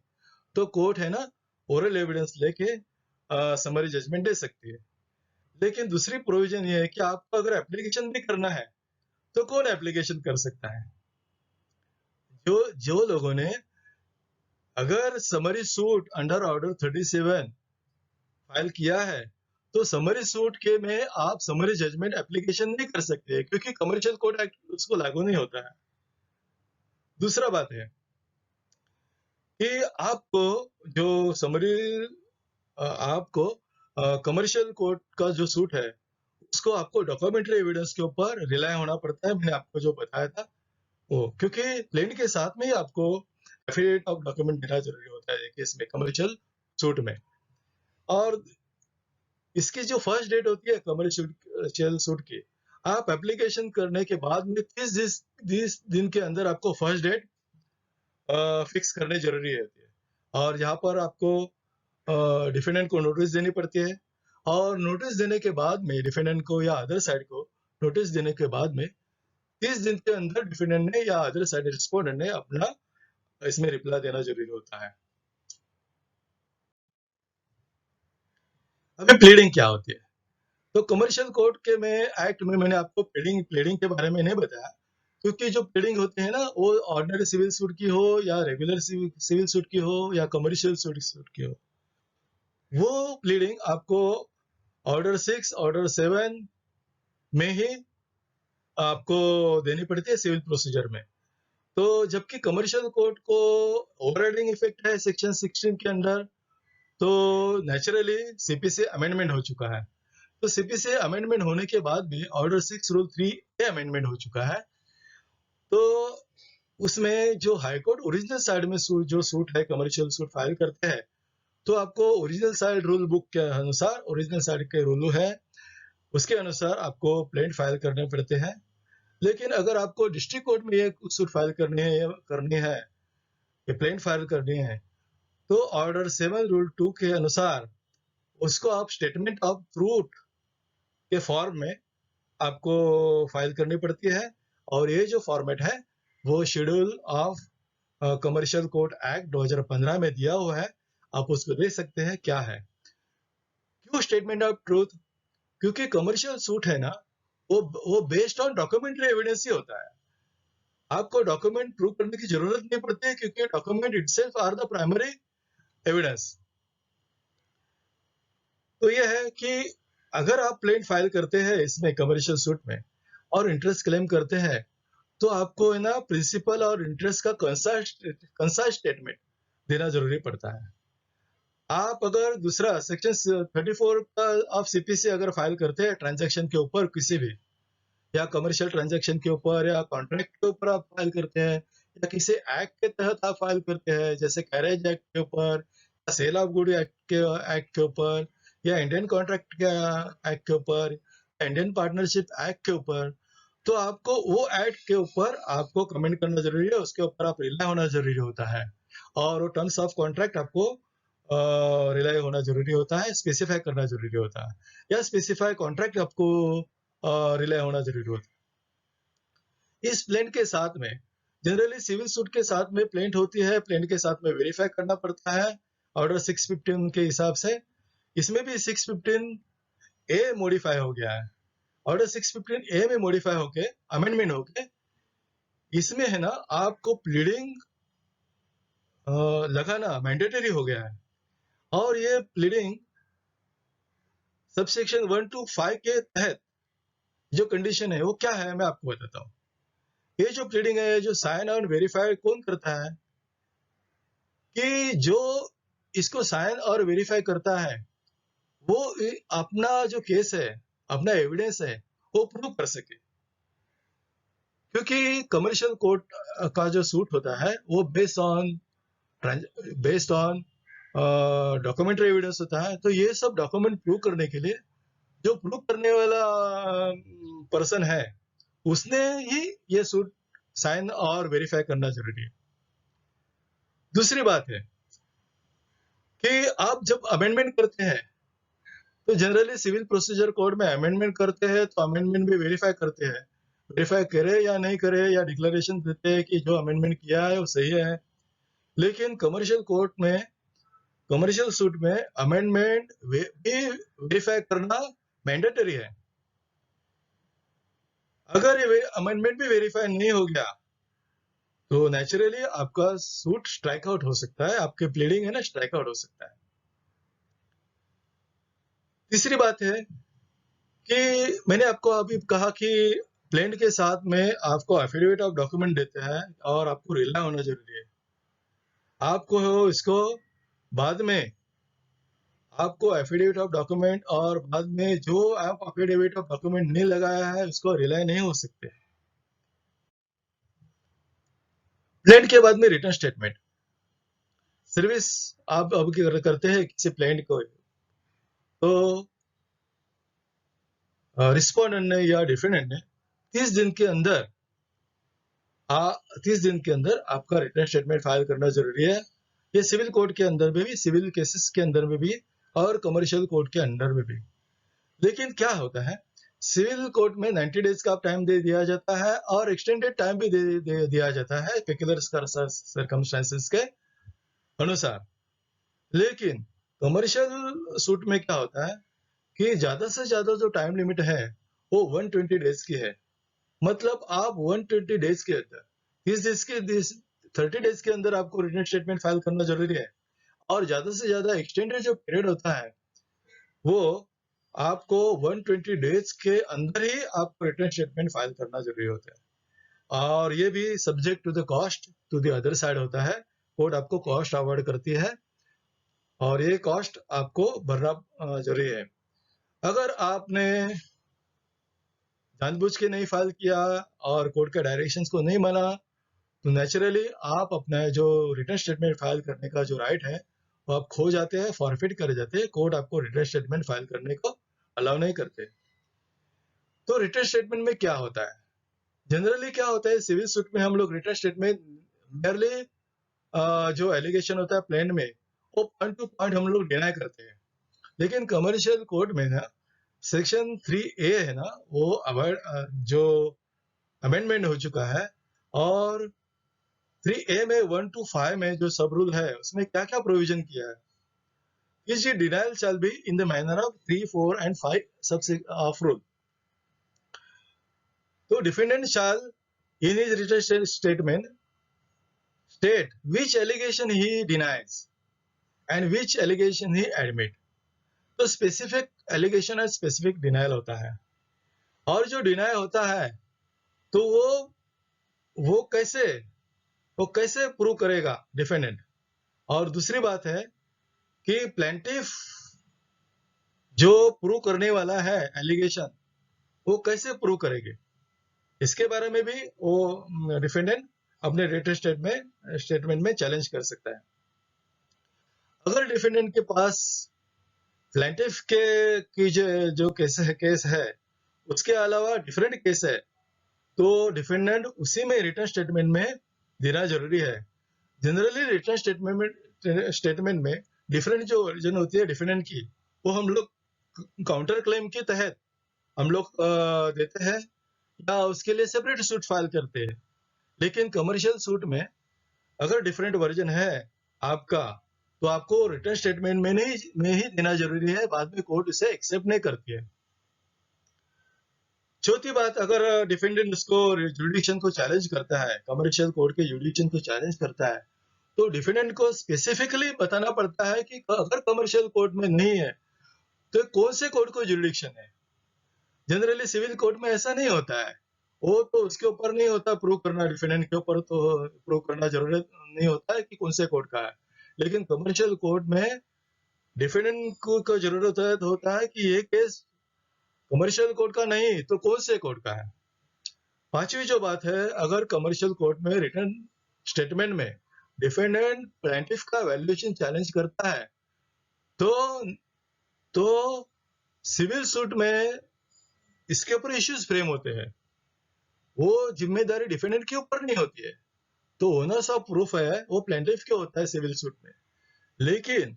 तो कोर्ट है ना ओरल एविडेंस लेके समरी जजमेंट दे सकती है। लेकिन दूसरी प्रोविजन ये है कि आपको अगर एप्लीकेशन भी करना है तो कौन एप्लीकेशन कर सकता है? जो जो लोगों ने अगर summary suit under order 37 file किया है, तो समरी सूट के में आप समरी जजमेंट एप्लीकेशन नहीं कर सकते, क्योंकि कमर्शियल कोर्ट एक्ट उसको लागू नहीं होता है। दूसरा बात है कि आपको जो समरी आपको कमर्शियल कोर्ट का जो सूट है उसको आपको डॉक्यूमेंट्री एविडेंस के ऊपर रिलाय होना पड़ता है। मैंने आपको जो बताया था वो, क्योंकि प्लेन के साथ में ही आपको एफिडेविट ऑफ डॉक्यूमेंट देना जरूरी होता है केस में, कमर्शियल सूट में। और इसकी जो फर्स्ट डेट होती है कमर्शियल सूट की, आप एप्लीकेशन करने के बाद में 30 दिन के अंदर आपको फर्स्ट डेट फिक्स करने जरूरी होती है। और यहाँ पर आपको डिफेंडेंट को नोटिस देनी पड़ती है, और नोटिस देने के बाद में डिफेंडेंट को या अदर साइड को नोटिस देने के बाद में 30 दिन के अंदर डिफेंडेंट ने या अदर साइड रिस्पोंडेंट ने अपना इसमें रिप्लाई देना जरूरी होता है। अभी प्लीडिंग क्या होती है? तो कमर्शियल कोर्ट के में एक्ट में मैंने आपको प्लीडिंग प्लीडिंग के बारे में नहीं बताया, क्योंकि जो प्लीडिंग होते हैं ना वो ऑर्डिनरी सिविल सूट की हो या रेगुलर सिविल सूट की हो या कमर्शियल सूट की हो, वो प्लीडिंग आपको ऑर्डर 6 ऑर्डर 7 में ही आपको देनी पड़ती है सिविल प्रोसीजर में। तो जबकि कमर्शियल कोर्ट को ओवरराइडिंग इफेक्ट है सेक्शन 16 के अंदर, तो नेचुरली सीपीसी अमेंडमेंट हो चुका है। तो सीपीसी अमेंडमेंट होने के बाद भी ऑर्डर 6 रूल 3 अमेंडमेंट हो चुका है। तो उसमें जो हाईकोर्ट ओरिजिनल साइड में जो सूट है कमर्शियल सूट फाइल करते हैं, तो आपको ओरिजिनल साइड रूल बुक के अनुसार, ओरिजिनल साइड के रूल है उसके अनुसार आपको प्लेंट फाइल करने पड़ते हैं। लेकिन अगर आपको डिस्ट्रिक्ट कोर्ट में ये सूट फाइल करनी है ये प्लेंट फाइल करनी है, तो ऑर्डर 7 रूल 2 के अनुसार उसको आप स्टेटमेंट ऑफ ट्रूथ के फॉर्म में आपको फाइल करनी पड़ती है। और ये जो फॉर्मेट है वो schedule of commercial court act 2015 में दिया हुआ है, आप उसको देख सकते हैं क्या है। क्यों स्टेटमेंट ऑफ ट्रूथ? क्योंकि कमर्शियल सूट है ना, वो बेस्ड ऑन डॉक्यूमेंट्री एविडेंस ही होता है। आपको डॉक्यूमेंट प्रूव करने की जरूरत नहीं पड़ती है, क्योंकि document itself are the primary evidence. तो ये है कि अगर आप प्लेन फाइल करते हैं इसमें कमर्शियल सूट में और इंटरेस्ट क्लेम करते हैं, तो आपको है ना प्रिंसिपल और इंटरेस्ट का कंसाइज स्टेटमेंट देना जरूरी पड़ता है। आप अगर दूसरा सेक्शन 34 का ऑफ सीपीसी अगर फाइल करते हैं ट्रांजैक्शन के ऊपर किसी भी, या कमर्शियल ट्रांजैक्शन के ऊपर या कॉन्ट्रैक्ट के ऊपर आप फाइल करते हैं, या किसी एक्ट के तहत आप फाइल करते हैं जैसे कैरेज एक्ट के ऊपर या सेल ऑफ गुड एक्ट के ऊपर या इंडियन कॉन्ट्रैक्ट के एक्ट के ऊपर, इंडियन पार्टनरशिप एक्ट के ऊपर, तो आपको वो एक्ट के ऊपर आपको कमेंट करना जरूरी है, उसके ऊपर आप रिलाई होना जरूरी होता है। और वो टर्म्स ऑफ कॉन्ट्रैक्ट आपको रिलाई होना जरूरी होता है, स्पेसिफाई करना जरूरी होता है, या स्पेसिफाई कॉन्ट्रैक्ट आपको रिलाई होना जरूरी होता है। इस प्लेंट के साथ में जनरली सिविल सूट के साथ में प्लेंट होती है, प्लेंट के साथ में वेरीफाई करना पड़ता है ऑर्डर 615 के हिसाब से। इसमें भी 615 ए मॉडिफाई हो गया है, ऑर्डर 615 ए में मॉडिफाई होके अमेंडमेंट होके इसमें है ना आपको प्लीडिंग लगाना मैंडेटरी हो गया है। और ये प्लीडिंग सबसेक्शन 1 to 5 के तहत जो कंडीशन है वो क्या है मैं आपको बताता हूँ। ये जो प्लीडिंग है, जो साइन और वेरीफाई कौन करता है? कि जो इसको साइन और वेरीफाई करता है वो अपना जो केस है, अपना एविडेंस है, वो प्रूव कर सके। क्योंकि कमर्शियल कोर्ट का जो सूट होता है वो बेस्ड ऑन डॉक्यूमेंट्री एविडेंस होता है। तो ये सब डॉक्यूमेंट प्रूव करने के लिए जो प्रूव करने वाला पर्सन है उसने ही ये सूट साइन और वेरीफाई करना जरूरी है। दूसरी बात है कि आप जब अमेंडमेंट करते हैं तो जनरली सिविल प्रोसीजर कोड में अमेंडमेंट करते हैं तो अमेंडमेंट भी वेरीफाई करते हैं, वेरीफाई करे या नहीं करे या डिक्लेरेशन देते हैं कि जो अमेंडमेंट किया है वो सही है। लेकिन कमर्शियल कोर्ट में, कमर्शियल सूट में अमेंडमेंट भी वेरीफाई करना मैंडेटरी है। अगर ये अमेंडमेंट भी वेरीफाई नहीं हो गया तो नेचुरली आपका सूट स्ट्राइक आउट हो सकता है, आपके प्लीडिंग है ना स्ट्राइक आउट हो सकता है। तीसरी बात है कि मैंने आपको अभी कहा कि प्लेंट के साथ में आपको एफिडेविट ऑफ डॉक्यूमेंट देते हैं और आपको रिलाई होना जरूरी है। आपको इसको बाद में आपको एफिडेविट ऑफ डॉक्यूमेंट और बाद में जो आप एफिडेविट ऑफ डॉक्यूमेंट नहीं लगाया है उसको रिलाई नहीं हो सकते। प्लेंट के बाद में रिटर्न स्टेटमेंट सर्विस आप अब करते हैं किसी प्लेंट को तो रिस्पोंडेंट ने या डिफेंडेंट ने 30 दिन के अंदर 30 दिन के अंदर आपका रिटर्न स्टेटमेंट फाइल करना जरूरी है। ये सिविल कोर्ट के अंदर में भी, सिविल केसेस के अंदर में भी और कमर्शियल कोर्ट के अंदर में भी। लेकिन क्या होता है, सिविल कोर्ट में 90 डेज का टाइम दे दिया जाता है और एक्सटेंडेड टाइम भी दे दिया जाता है पेक्युलर सर्कमस्टेंसेस के अनुसार। लेकिन कमर्शियल सूट में क्या होता है कि ज्यादा से ज्यादा जो टाइम लिमिट है वो 120 डेज की है। मतलब आप 120 डेज के अंदर 30 डेज के अंदर आपको रिटर्न स्टेटमेंट फाइल करना जरूरी है। और ज्यादा से ज्यादा एक्सटेंडेड जो पीरियड होता है वो आपको 120 डेज के अंदर ही आपको रिटर्न स्टेटमेंट फाइल करना जरूरी होता है। और ये भी subject to the cost to the other side होता है। कोर्ट आपको कॉस्ट अवॉर्ड करती है और ये कॉस्ट आपको भरना जरूरी है। अगर आपने जानबूझ के नहीं फाइल किया और कोर्ट के डायरेक्शंस को नहीं माना तो नेचुरली आप अपना जो रिटर्न स्टेटमेंट फाइल करने का जो राइट है वो आप खो जाते हैं, फॉरफिट कर जाते हैं। कोर्ट आपको रिटर्न स्टेटमेंट फाइल करने को अलाउ नहीं करते। तो रिटर्न स्टेटमेंट में क्या होता है, जनरली क्या होता है सिविल सूट में हम लोग रिटर्न स्टेटमेंट मेयरली जो एलिगेशन होता है प्लेन में वो पॉइंट टू पॉइंट हम लोग डिनाई करते हैं। लेकिन कमर्शियल कोर्ट में ना सेक्शन 3A है ना वो जो अमेंडमेंट हो चुका है और 3A में 1 to 5 में जो सब रूल है उसमें क्या क्या प्रोविजन किया है कि denial shall be in the manner of 3, 4 and 5 sub of rule. तो defendant shall in his written statement state which allegation he denies and which allegation he admit। तो स्पेसिफिक एलिगेशन और स्पेसिफिक डिनाइल होता है। और जो deny होता है तो वो कैसे प्रूव करेगा डिफेंडेंट। और दूसरी बात है कि प्लेंटिफ जो प्रूव करने वाला है एलिगेशन वो कैसे प्रूव करेंगे, इसके बारे में भी वो डिफेंडेंट अपने रिटन स्टेटमेंट में चैलेंज कर सकता है। अगर डिफेंडेंट के पास प्लेंटिफ की जो केस है उसके अलावा डिफरेंट केस है तो डिफेंडेंट उसी में रिटर्न स्टेटमेंट में देना जरूरी है। जनरली रिटर्न स्टेटमेंट में डिफरेंट जो ओरिजिन होती है डिफेंडेंट की वो हम लोग काउंटर क्लेम के तहत हम लोग देते हैं या उसके लिए सेपरेट सूट फाइल करते हैं। लेकिन कमर्शियल सूट में अगर डिफरेंट वर्जन है आपका तो आपको रिटर्न स्टेटमेंट में ही देना जरूरी है, बाद में कोर्ट इसे एक्सेप्ट नहीं करती है। चौथी बात, अगर डिफेंडेंट उसको जुडिक्शन को चैलेंज करता है, कमर्शियल कोर्ट के जुडिक्शन को चैलेंज करता है तो डिफेंडेंट को स्पेसिफिकली बताना पड़ता है कि अगर कमर्शियल कोर्ट में नहीं है तो कौन से कोर्ट को जुडिक्शन है। जनरली सिविल कोर्ट में ऐसा नहीं होता है, वो तो उसके ऊपर नहीं होता प्रूव करना, डिफेंडेंट के ऊपर तो प्रूव करना जरूरत नहीं होता है कि कौन से कोर्ट का है। लेकिन कमर्शियल कोर्ट में डिफेंडेंट को जरूरत होता है कि ये केस कमर्शियल कोर्ट का नहीं तो कौन से कोर्ट का है। पांचवी जो बात है, अगर कमर्शियल कोर्ट में रिटर्न स्टेटमेंट में डिफेंडेंट प्लेंटिफ का वैल्यूएशन चैलेंज करता है तो तो सिविल सूट में इसके ऊपर इश्यूज फ्रेम होते हैं, वो जिम्मेदारी डिफेंडेंट के ऊपर नहीं होती है। तो ओनर्स ऑफ प्रूफ है वो प्लेंटिफ के होता है सिविल सूट में। लेकिन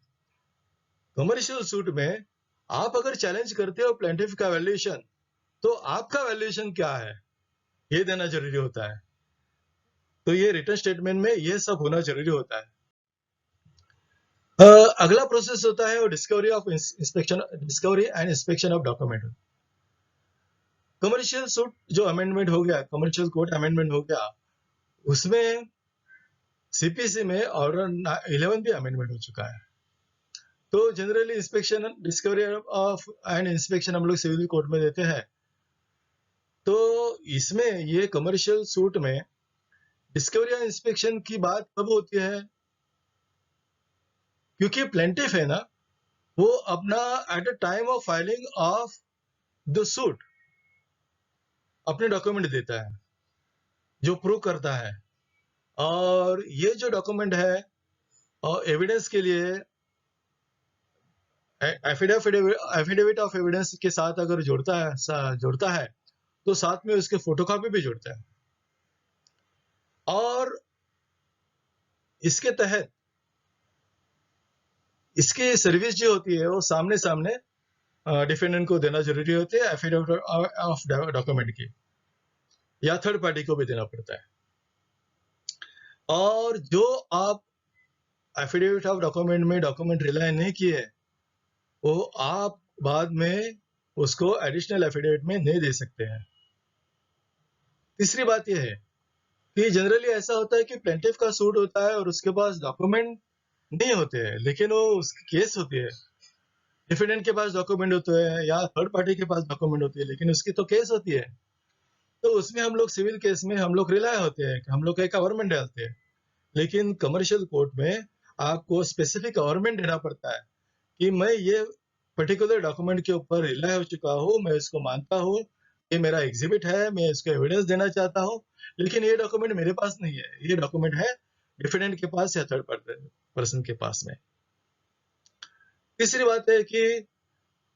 कमर्शियल सूट में आप अगर चैलेंज करते हो प्लेंटिफ का वैल्यूएशन, तो आपका वैल्यूएशन क्या है ये देना जरूरी होता है। तो ये रिटर्न स्टेटमेंट में ये सब होना जरूरी होता है। अगला प्रोसेस होता है वो discovery and inspection of document. Commercial suit जो अमेंडमेंट हो गया, कमर्शियल कोर्ट अमेंडमेंट हो गया, उसमें सीपीसी में ऑर्डर 11 भी अमेंडमेंट हो चुका है। तो generally inspection discovery of and inspection हम लोग सिविल कोर्ट में देते हैं। तो इसमें ये कमर्शियल सूट में डिस्कवरी एंड इंस्पेक्शन की बात कब होती है, क्योंकि प्लेंटिफ है ना, वो अपना at the time of filing of the suit अपने डॉक्यूमेंट देता है जो प्रूव करता है। और ये जो डॉक्यूमेंट है और एविडेंस के लिए एफिडेविट ऑफ एविडेंस के साथ अगर जोड़ता है तो साथ में उसके फोटोकॉपी भी जोड़ता है। और इसके तहत इसकी सर्विस जो होती है वो सामने सामने डिफेंडेंट को देना जरूरी होती है, एफिडेविट ऑफ डॉक्यूमेंट की, या थर्ड पार्टी को भी देना पड़ता है। और जो आप एफिडेविट ऑफ डॉक्यूमेंट में डॉक्यूमेंट रिलाय नहीं किए वो आप बाद में उसको एडिशनल एफिडेविट में नहीं दे सकते हैं। तीसरी बात यह है कि जनरली ऐसा होता है कि प्लेंटिफ का सूट होता है और उसके पास डॉक्यूमेंट नहीं होते हैं, लेकिन वो उसकी केस होती है। डिफेंडेंट के पास डॉक्यूमेंट होते हैं या थर्ड पार्टी के पास डॉक्यूमेंट होती है, लेकिन उसकी तो केस होती है। तो उसमें हम लोग सिविल केस में हम लोग रिलाय होते हैं, हम लोग एक गवर्नमेंट डालते हैं। लेकिन कमर्शियल कोर्ट में आपको स्पेसिफिक गवर्नमेंट देना पड़ता है कि मैं ये पर्टिकुलर डॉक्यूमेंट के ऊपर रिलाय हो चुका हूँ, मैं इसको मानता हूँ, ये मेरा एग्जिबिट है, मैं इसको एविडेंस देना चाहता हूँ, लेकिन ये डॉक्यूमेंट मेरे पास नहीं है, ये डॉक्यूमेंट है डिफेंडेंट के पास या थर्ड पर्सन के पास में। तीसरी बात है कि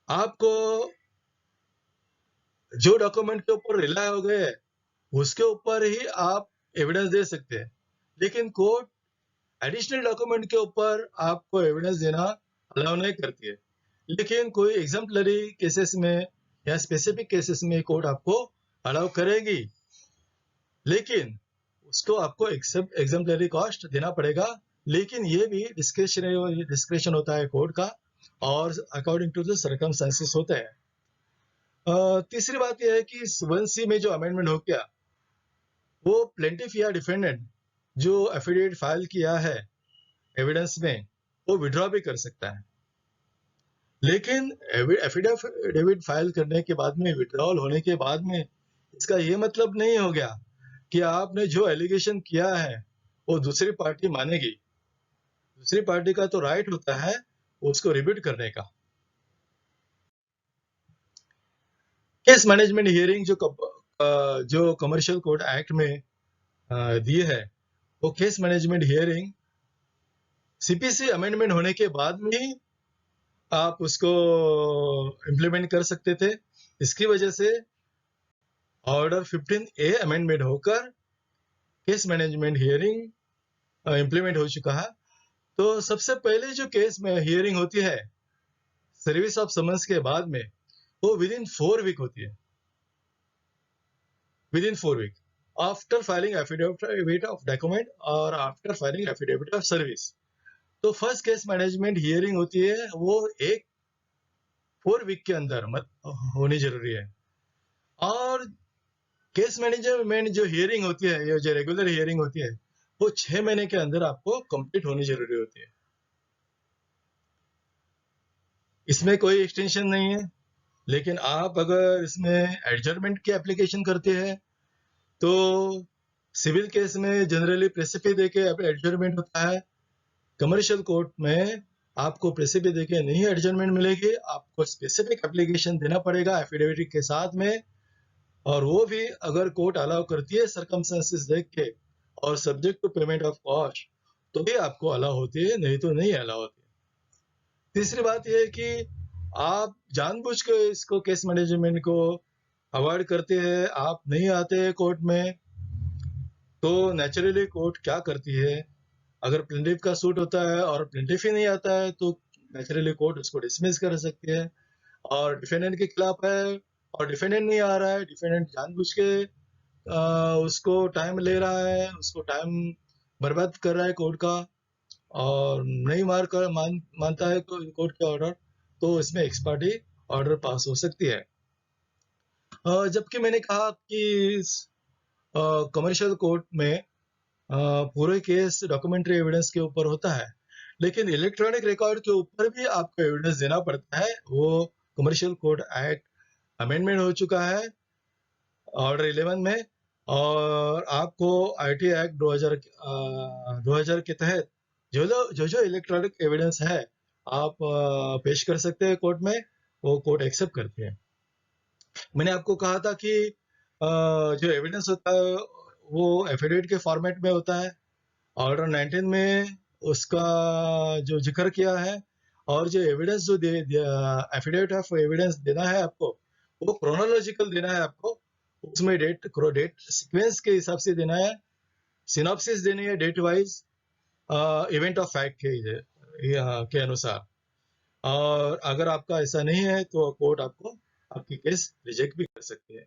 आपको जो डॉक्यूमेंट के ऊपर रिलाय हो गए उसके ऊपर ही आप एविडेंस दे सकते हैं, लेकिन कोर्ट एडिशनल डॉक्यूमेंट के ऊपर आपको एविडेंस देना अलाउ नहीं करती है। लेकिन कोई एग्जाम्पलरी केसेस में या स्पेसिफिक केसेस में कोर्ट आपको अलाउ करेगी, लेकिन उसको आपको एग्जाम्पलरी कॉस्ट देना पड़ेगा। लेकिन ये भी डिस्क्रिप्शन होता है कोर्ट का और अकॉर्डिंग टू द सर्कमस्टेंसेस होता है। तीसरी बात यह है कि 1C में जो अमेंडमेंट हो गया वो प्लेंटिफ या डिफेंडेंट जो एफिडेविट फाइल किया है एविडेंस में वो विड्रॉ भी कर सकता है। लेकिन एफिडेविट फाइल करने के बाद में, विड्रॉल होने के बाद में, इसका ये मतलब नहीं हो गया कि आपने जो एलिगेशन किया है वो दूसरी पार्टी मानेगी। दूसरी पार्टी का तो राइट होता है उसको रिब्यूट करने का। केस मैनेजमेंट हियरिंग जो कमर्शियल कोर्ट एक्ट में दी है, वो case management hearing CPC amendment होने के बाद में ही आप उसको इम्प्लीमेंट कर सकते थे। इसकी वजह से ऑर्डर 15A अमेंडमेंट होकर केस मैनेजमेंट हियरिंग इम्प्लीमेंट हो चुका है। तो सबसे पहले जो केस में हियरिंग होती है सर्विस ऑफ समन्स के बाद में, वो विदिन 4 वीक होती है, within 4 week after filing affidavit of document और after filing affidavit of service. तो फर्स्ट केस मैनेजमेंट हियरिंग होती है वो 4 वीक के अंदर होनी जरूरी है। और केस मैनेजमेंट जो हियरिंग होती है, ये जो रेगुलर हियरिंग होती है, वो 6 महीने के अंदर आपको कंप्लीट होनी जरूरी होती है। इसमें कोई एक्सटेंशन नहीं है। लेकिन आप अगर इसमें एडजर्नमेंट की एप्लीकेशन करते हैं तो सिविल केस में जनरली प्रेसिफी देके एडजर्नमेंट होता है, कमर्शियल कोर्ट में आपको प्रेसिपी देके नहीं एडजमेंट मिलेगी, आपको स्पेसिफिक एप्लीकेशन देना पड़ेगा एफिडेविट के साथ में, और वो भी अगर कोर्ट अलाउ करती है सर्कमस्टेंसेस देख के और subject to payment of cost, तो भी आपको अलाउ होती है, नहीं तो नहीं अलाउ होती है। तीसरी बात यह है कि आप जानबूझ के इसको केस मैनेजमेंट को अवॉइड करते हैं, आप नहीं आते कोर्ट में, तो नेचुरली कोर्ट क्या करती है, अगर प्लेंटिफ का सूट होता है और प्लेंटिफ ही नहीं आता है तो नेचुरली कोर्ट उसको डिसमिस कर सकती है, और डिफेंडेंट के खिलाफ है और डिफेंडेंट नहीं आ रहा है, डिफेंडेंट जानबूझ के उसको टाइम ले रहा है, उसको टाइम बर्बाद कर रहा है कोर्ट का, और नहीं मानता है कोर्ट के ऑर्डर, तो इसमें एक्स पार्टी ऑर्डर पास हो सकती है। जबकि मैंने कहा कि कमर्शियल कोर्ट में पूरे केस डॉक्यूमेंट्री एविडेंस के ऊपर होता है, लेकिन इलेक्ट्रॉनिक रिकॉर्ड के ऊपर भी आपको एविडेंस देना पड़ता है। वो कमर्शियल कोर्ट एक्ट अमेंडमेंट हो चुका है ऑर्डर 11 में, और आपको आईटी एक्ट 2000 के तहत जो इलेक्ट्रॉनिक एविडेंस है आप पेश कर सकते हैं कोर्ट में, वो कोर्ट एक्सेप्ट करती है। मैंने आपको कहा था कि जो एविडेंस होता है वो एफिडेविट के फॉर्मेट में होता है, ऑर्डर 19 में उसका जो जिक्र किया है, और जो एविडेंस जो एफिडेविट ऑफ एविडेंस देना है आपको, वो क्रोनोलॉजिकल देना है आपको, उसमें डेट सीक्वेंस के हिसाब से देना है, सिनॉप्सिस देनी है date wise, event of fact के अनुसार, और अगर आपका ऐसा नहीं है तो कोर्ट आपको आपकी केस रिजेक्ट भी कर सकती है।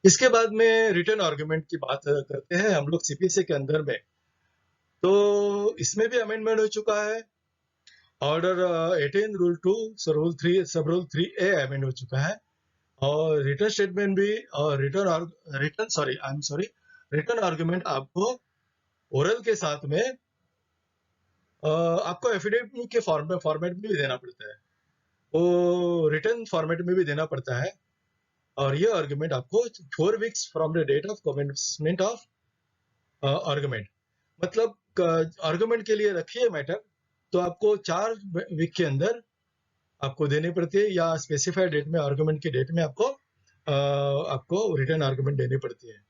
इसके बाद में रिटर्न आर्गुमेंट की बात करते हैं हम लोग सीपीसी के अंदर में, तो इसमें भी अमेंडमेंट हो चुका है, ऑर्डर 18 रूल 2 सब रूल 3A अमेंड हो चुका है, और रिटर्न स्टेटमेंट भी और रिटर्न आर्गुमेंट आपको ओरल के साथ में आपको एफिडेविट के फॉर्मेट में भी देना पड़ता है, वो रिटर्न फॉर्मेट में भी देना पड़ता है, और ये आर्गुमेंट आपको 4 weeks from the date of commencement of argument, मतलब आर्गुमेंट के लिए रखिए मैटर, तो आपको 4 वीक के अंदर आपको देनी पड़ती है, या स्पेसिफाइड डेट में आर्गुमेंट की डेट में आपको रिटर्न आर्गुमेंट देनी पड़ती है।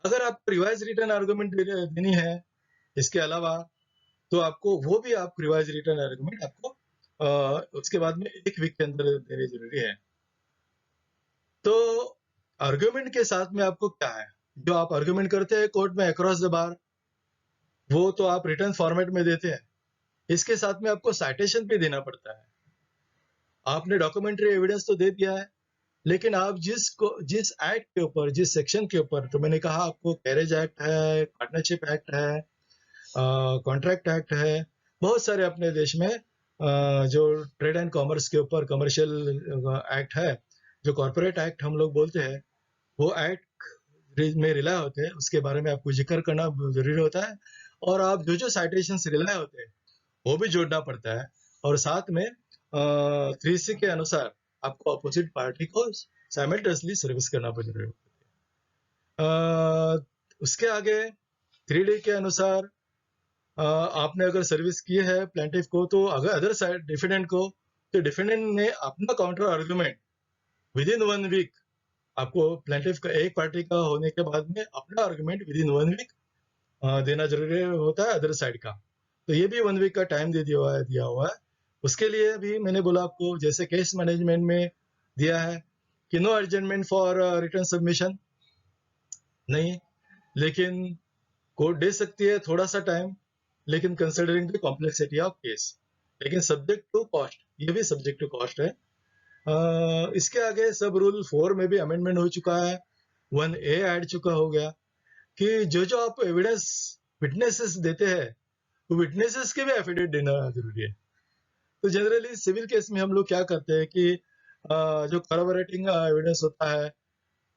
अगर आपको रिवाइज रिटर्न आर्गुमेंट देनी है इसके अलावा, तो आपको वो भी आप रिवाइज रिटर्न आर्गुमेंट आपको उसके बाद में 1 वीक के अंदर देनी जरूरी है। तो आर्गुमेंट के साथ में आपको क्या है, जो आप आर्गुमेंट करते हैं कोर्ट में अक्रॉस द बार, वो तो आप रिटर्न फॉर्मेट में देते हैं, इसके साथ में आपको साइटेशन भी देना पड़ता है। आपने डॉक्यूमेंट्री एविडेंस तो दे दिया है, लेकिन आप जिस एक्ट के ऊपर, जिस सेक्शन के ऊपर, तो मैंने कहा आपको कैरेज एक्ट है, पार्टनरशिप एक्ट है, कॉन्ट्रैक्ट एक्ट है, बहुत सारे अपने देश में जो ट्रेड एंड कॉमर्स के ऊपर कमर्शियल एक्ट है, जो कॉर्पोरेट एक्ट हम लोग बोलते हैं, वो एक्ट में रिलाय होते हैं, उसके बारे में आपको जिक्र करना जरूरी होता है, और आप जो साइटेशन रिलाय होते हैं वो भी जोड़ना पड़ता है, और साथ में 3C के अनुसार आपको अपोजिट पार्टी को साइमल्टेनियसली सर्विस करना जरूरी होता है। उसके आगे 3D के अनुसार आपने अगर सर्विस की है प्लेंटिफ को, तो अगर अदर साइड डिफेंडेंट को, तो डिफेंडेंट ने अपना counter argument within 1 week, आपको प्लेंटिफ का एक पार्टी का होने के बाद में अपना आर्गुमेंट विद इन 1 वीक देना जरूरी होता है अदर साइड का, तो ये भी 1 वीक का टाइम दिया हुआ है। उसके लिए भी मैंने बोला आपको, जैसे केस मैनेजमेंट में दिया है कि no adjournment for return submission नहीं, लेकिन कोर्ट दे सकती है थोड़ा सा टाइम, लेकिन considering the complexity of case, लेकिन सब्जेक्ट टू कॉस्ट, ये भी सब्जेक्ट टू कॉस्ट है। इसके आगे सब रूल 4 में भी अमेंडमेंट हो चुका है, 1A ऐड चुका हो गया कि जो आप एविडेंस विटनेसेस देते हैं, तो विटनेसेस के भी एफिडेविट देना जरूरी है। तो जनरली सिविल केस में हम लोग क्या करते हैं कि जो corroborating एविडेंस होता है,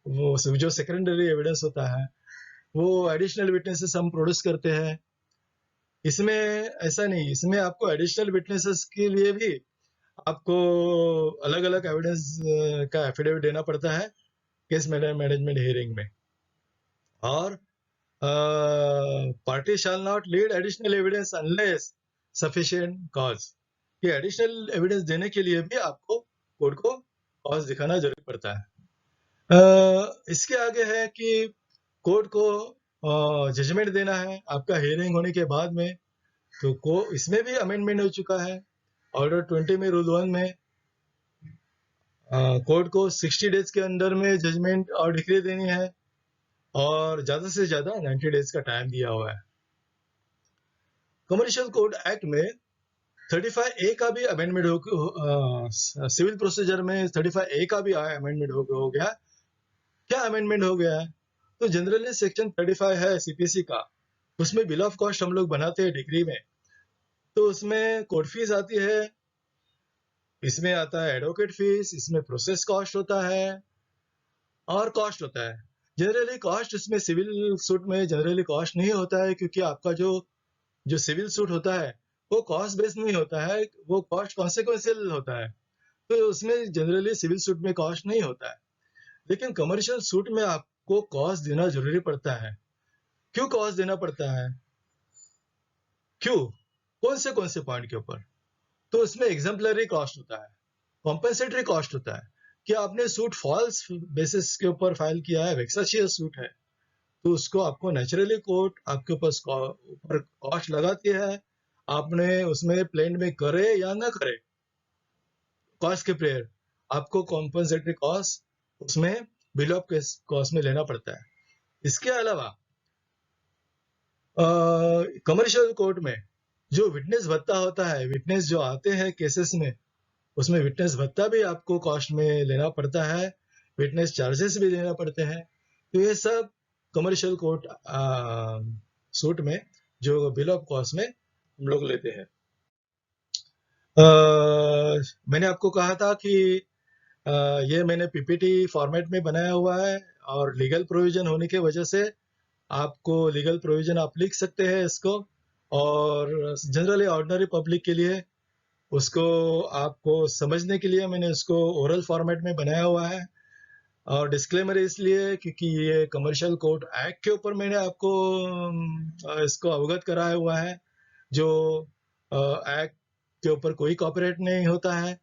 वो जो सेकेंडरी एविडेंस होता है, वो एडिशनल विटनेसेस हम प्रोड्यूस करते हैं। इसमें ऐसा नहीं, इसमें आपको एडिशनल विटनेसेस के लिए भी आपको अलग अलग एविडेंस का एफिडेविट देना पड़ता है केस मैनेजमेंट हियरिंग में, और party shall not lead additional evidence unless sufficient cause. ये एडिशनल एविडेंस देने के लिए भी आपको कोर्ट को कॉज दिखाना जरूरी पड़ता है। इसके आगे है कि कोर्ट को जजमेंट देना है आपका हियरिंग होने के बाद में, तो को इसमें भी अमेंडमेंट हो चुका है। ऑर्डर 20 में रूल 1 में कोर्ट को 60 डेज के अंदर में जजमेंट और डिक्री देनी है और ज्यादा से ज्यादा 90 डेज का टाइम दिया हुआ है। कमर्शियल कोड एक्ट में 35A का भी अमेंडमेंट हो, सिविल प्रोसीजर में 35A का भी अमेंडमेंट हो गया। क्या अमेंडमेंट हो गया है? तो जनरली सेक्शन 35 है सीपीसी का, उसमें बिल ऑफ कॉस्ट हम लोग बनाते हैं डिग्री में, तो उसमें कोर्ट फीस आती है, इसमें आता है एडवोकेट फीस, इसमें प्रोसेस कॉस्ट होता है और कॉस्ट होता है। जनरली कॉस्ट इसमें सिविल सूट में जनरली कॉस्ट नहीं होता है, क्योंकि आपका जो सिविल सूट होता है वो कॉस्ट बेस्ड नहीं होता है, वो कॉस्ट कॉन्सिक्वेंशियल होता है, तो उसमें जनरली सिविल सूट में कॉस्ट नहीं होता है। लेकिन कमर्शियल सूट में आपको कॉस्ट देना जरूरी पड़ता है। क्यों कॉस्ट देना पड़ता है? क्यों? कौन से पॉइंट के ऊपर? तो उसमें एग्जाम्पलरी कॉस्ट होता है, कॉम्पेंसेटरी कॉस्ट होता है कि आपने सूट फॉल्स बेसिस के ऊपर फाइल किया है, वेक्साशियस सूट है, तो उसको आपको नेचुरली कोर्ट आपके ऊपर कॉस्ट लगाती है, आपने उसमें प्लेन में करे या ना करे कॉस्ट के प्रेयर, आपको कॉम्पेंसेटरी कॉस्ट उसमें बिल ऑफ कॉस्ट में लेना पड़ता है। इसके अलावा कमर्शियल कोर्ट में जो विटनेस भत्ता होता है, विटनेस जो आते हैं केसेस में, उसमें विटनेस भत्ता भी आपको कॉस्ट में लेना पड़ता है, विटनेस चार्जेस भी लेना पड़ते हैं। तो ये सब कमर्शियल कोर्ट सूट में जो बिल ऑफ कॉस्ट में हम लोग लेते हैं। मैंने आपको कहा था कि ये मैंने पीपीटी फॉर्मेट में बनाया हुआ है और लीगल प्रोविजन होने की वजह से आपको लीगल प्रोविजन आप लिख सकते हैं इसको, और जनरली ऑर्डिनरी पब्लिक के लिए उसको आपको समझने के लिए मैंने उसको ओरल फॉर्मेट में बनाया हुआ है। और डिस्क्लेमर इसलिए क्योंकि ये कमर्शियल कोर्ट एक्ट के ऊपर मैंने आपको इसको अवगत कराया हुआ है, जो एक्ट के ऊपर कोई कॉपीराइट नहीं होता है।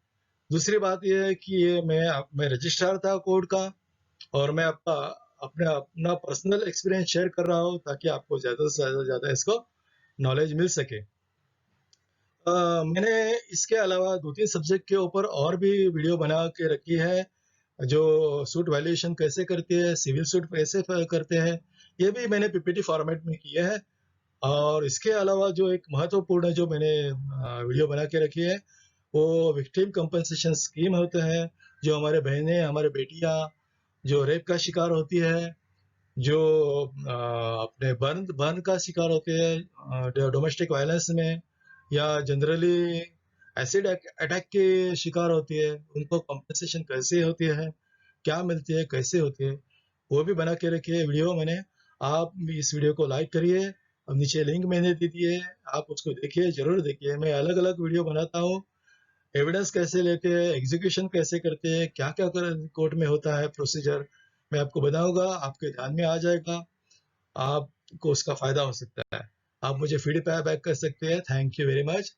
दूसरी बात यह है कि ये मैं रजिस्ट्रार था कोर्ट का, और मैं अपना पर्सनल एक्सपीरियंस शेयर कर रहा हूँ ताकि आपको ज्यादा से ज्यादा इसको नॉलेज मिल सके। मैंने इसके अलावा 2-3 सब्जेक्ट के ऊपर और भी वीडियो बना के रखी है, जो सूट वैल्यूएशन कैसे करती है, सिविल सूट कैसे करते हैं, ये भी मैंने पीपीटी फॉर्मेट में किया है। और इसके अलावा जो एक महत्वपूर्ण जो मैंने वीडियो बना के रखी है, वो विक्टिम कंपनसेशन स्कीम होते हैं, जो हमारे बहनें, हमारे बेटियां जो रेप का शिकार होती है, जो अपने बर्न का शिकार होते हैं डोमेस्टिक वायलेंस में, या जनरली एसिड अटैक के शिकार होती है, उनको कंपनसेशन कैसे होती है, क्या मिलती है, कैसे होती है, वो भी बना के रखी है वीडियो मैंने। आप इस वीडियो को लाइक करिए, अब नीचे लिंक मैंने दे दी है, आप उसको देखिए, जरूर देखिए। मैं अलग अलग वीडियो बनाता हूँ, एविडेंस कैसे लेते हैं, एग्जीक्यूशन कैसे करते हैं, क्या क्या कोर्ट में होता है प्रोसीजर, मैं आपको बताऊंगा, आपके ध्यान में आ जाएगा, आपको उसका फायदा हो सकता है। आप मुझे फीडबैक कर सकते हैं। Thank you very much.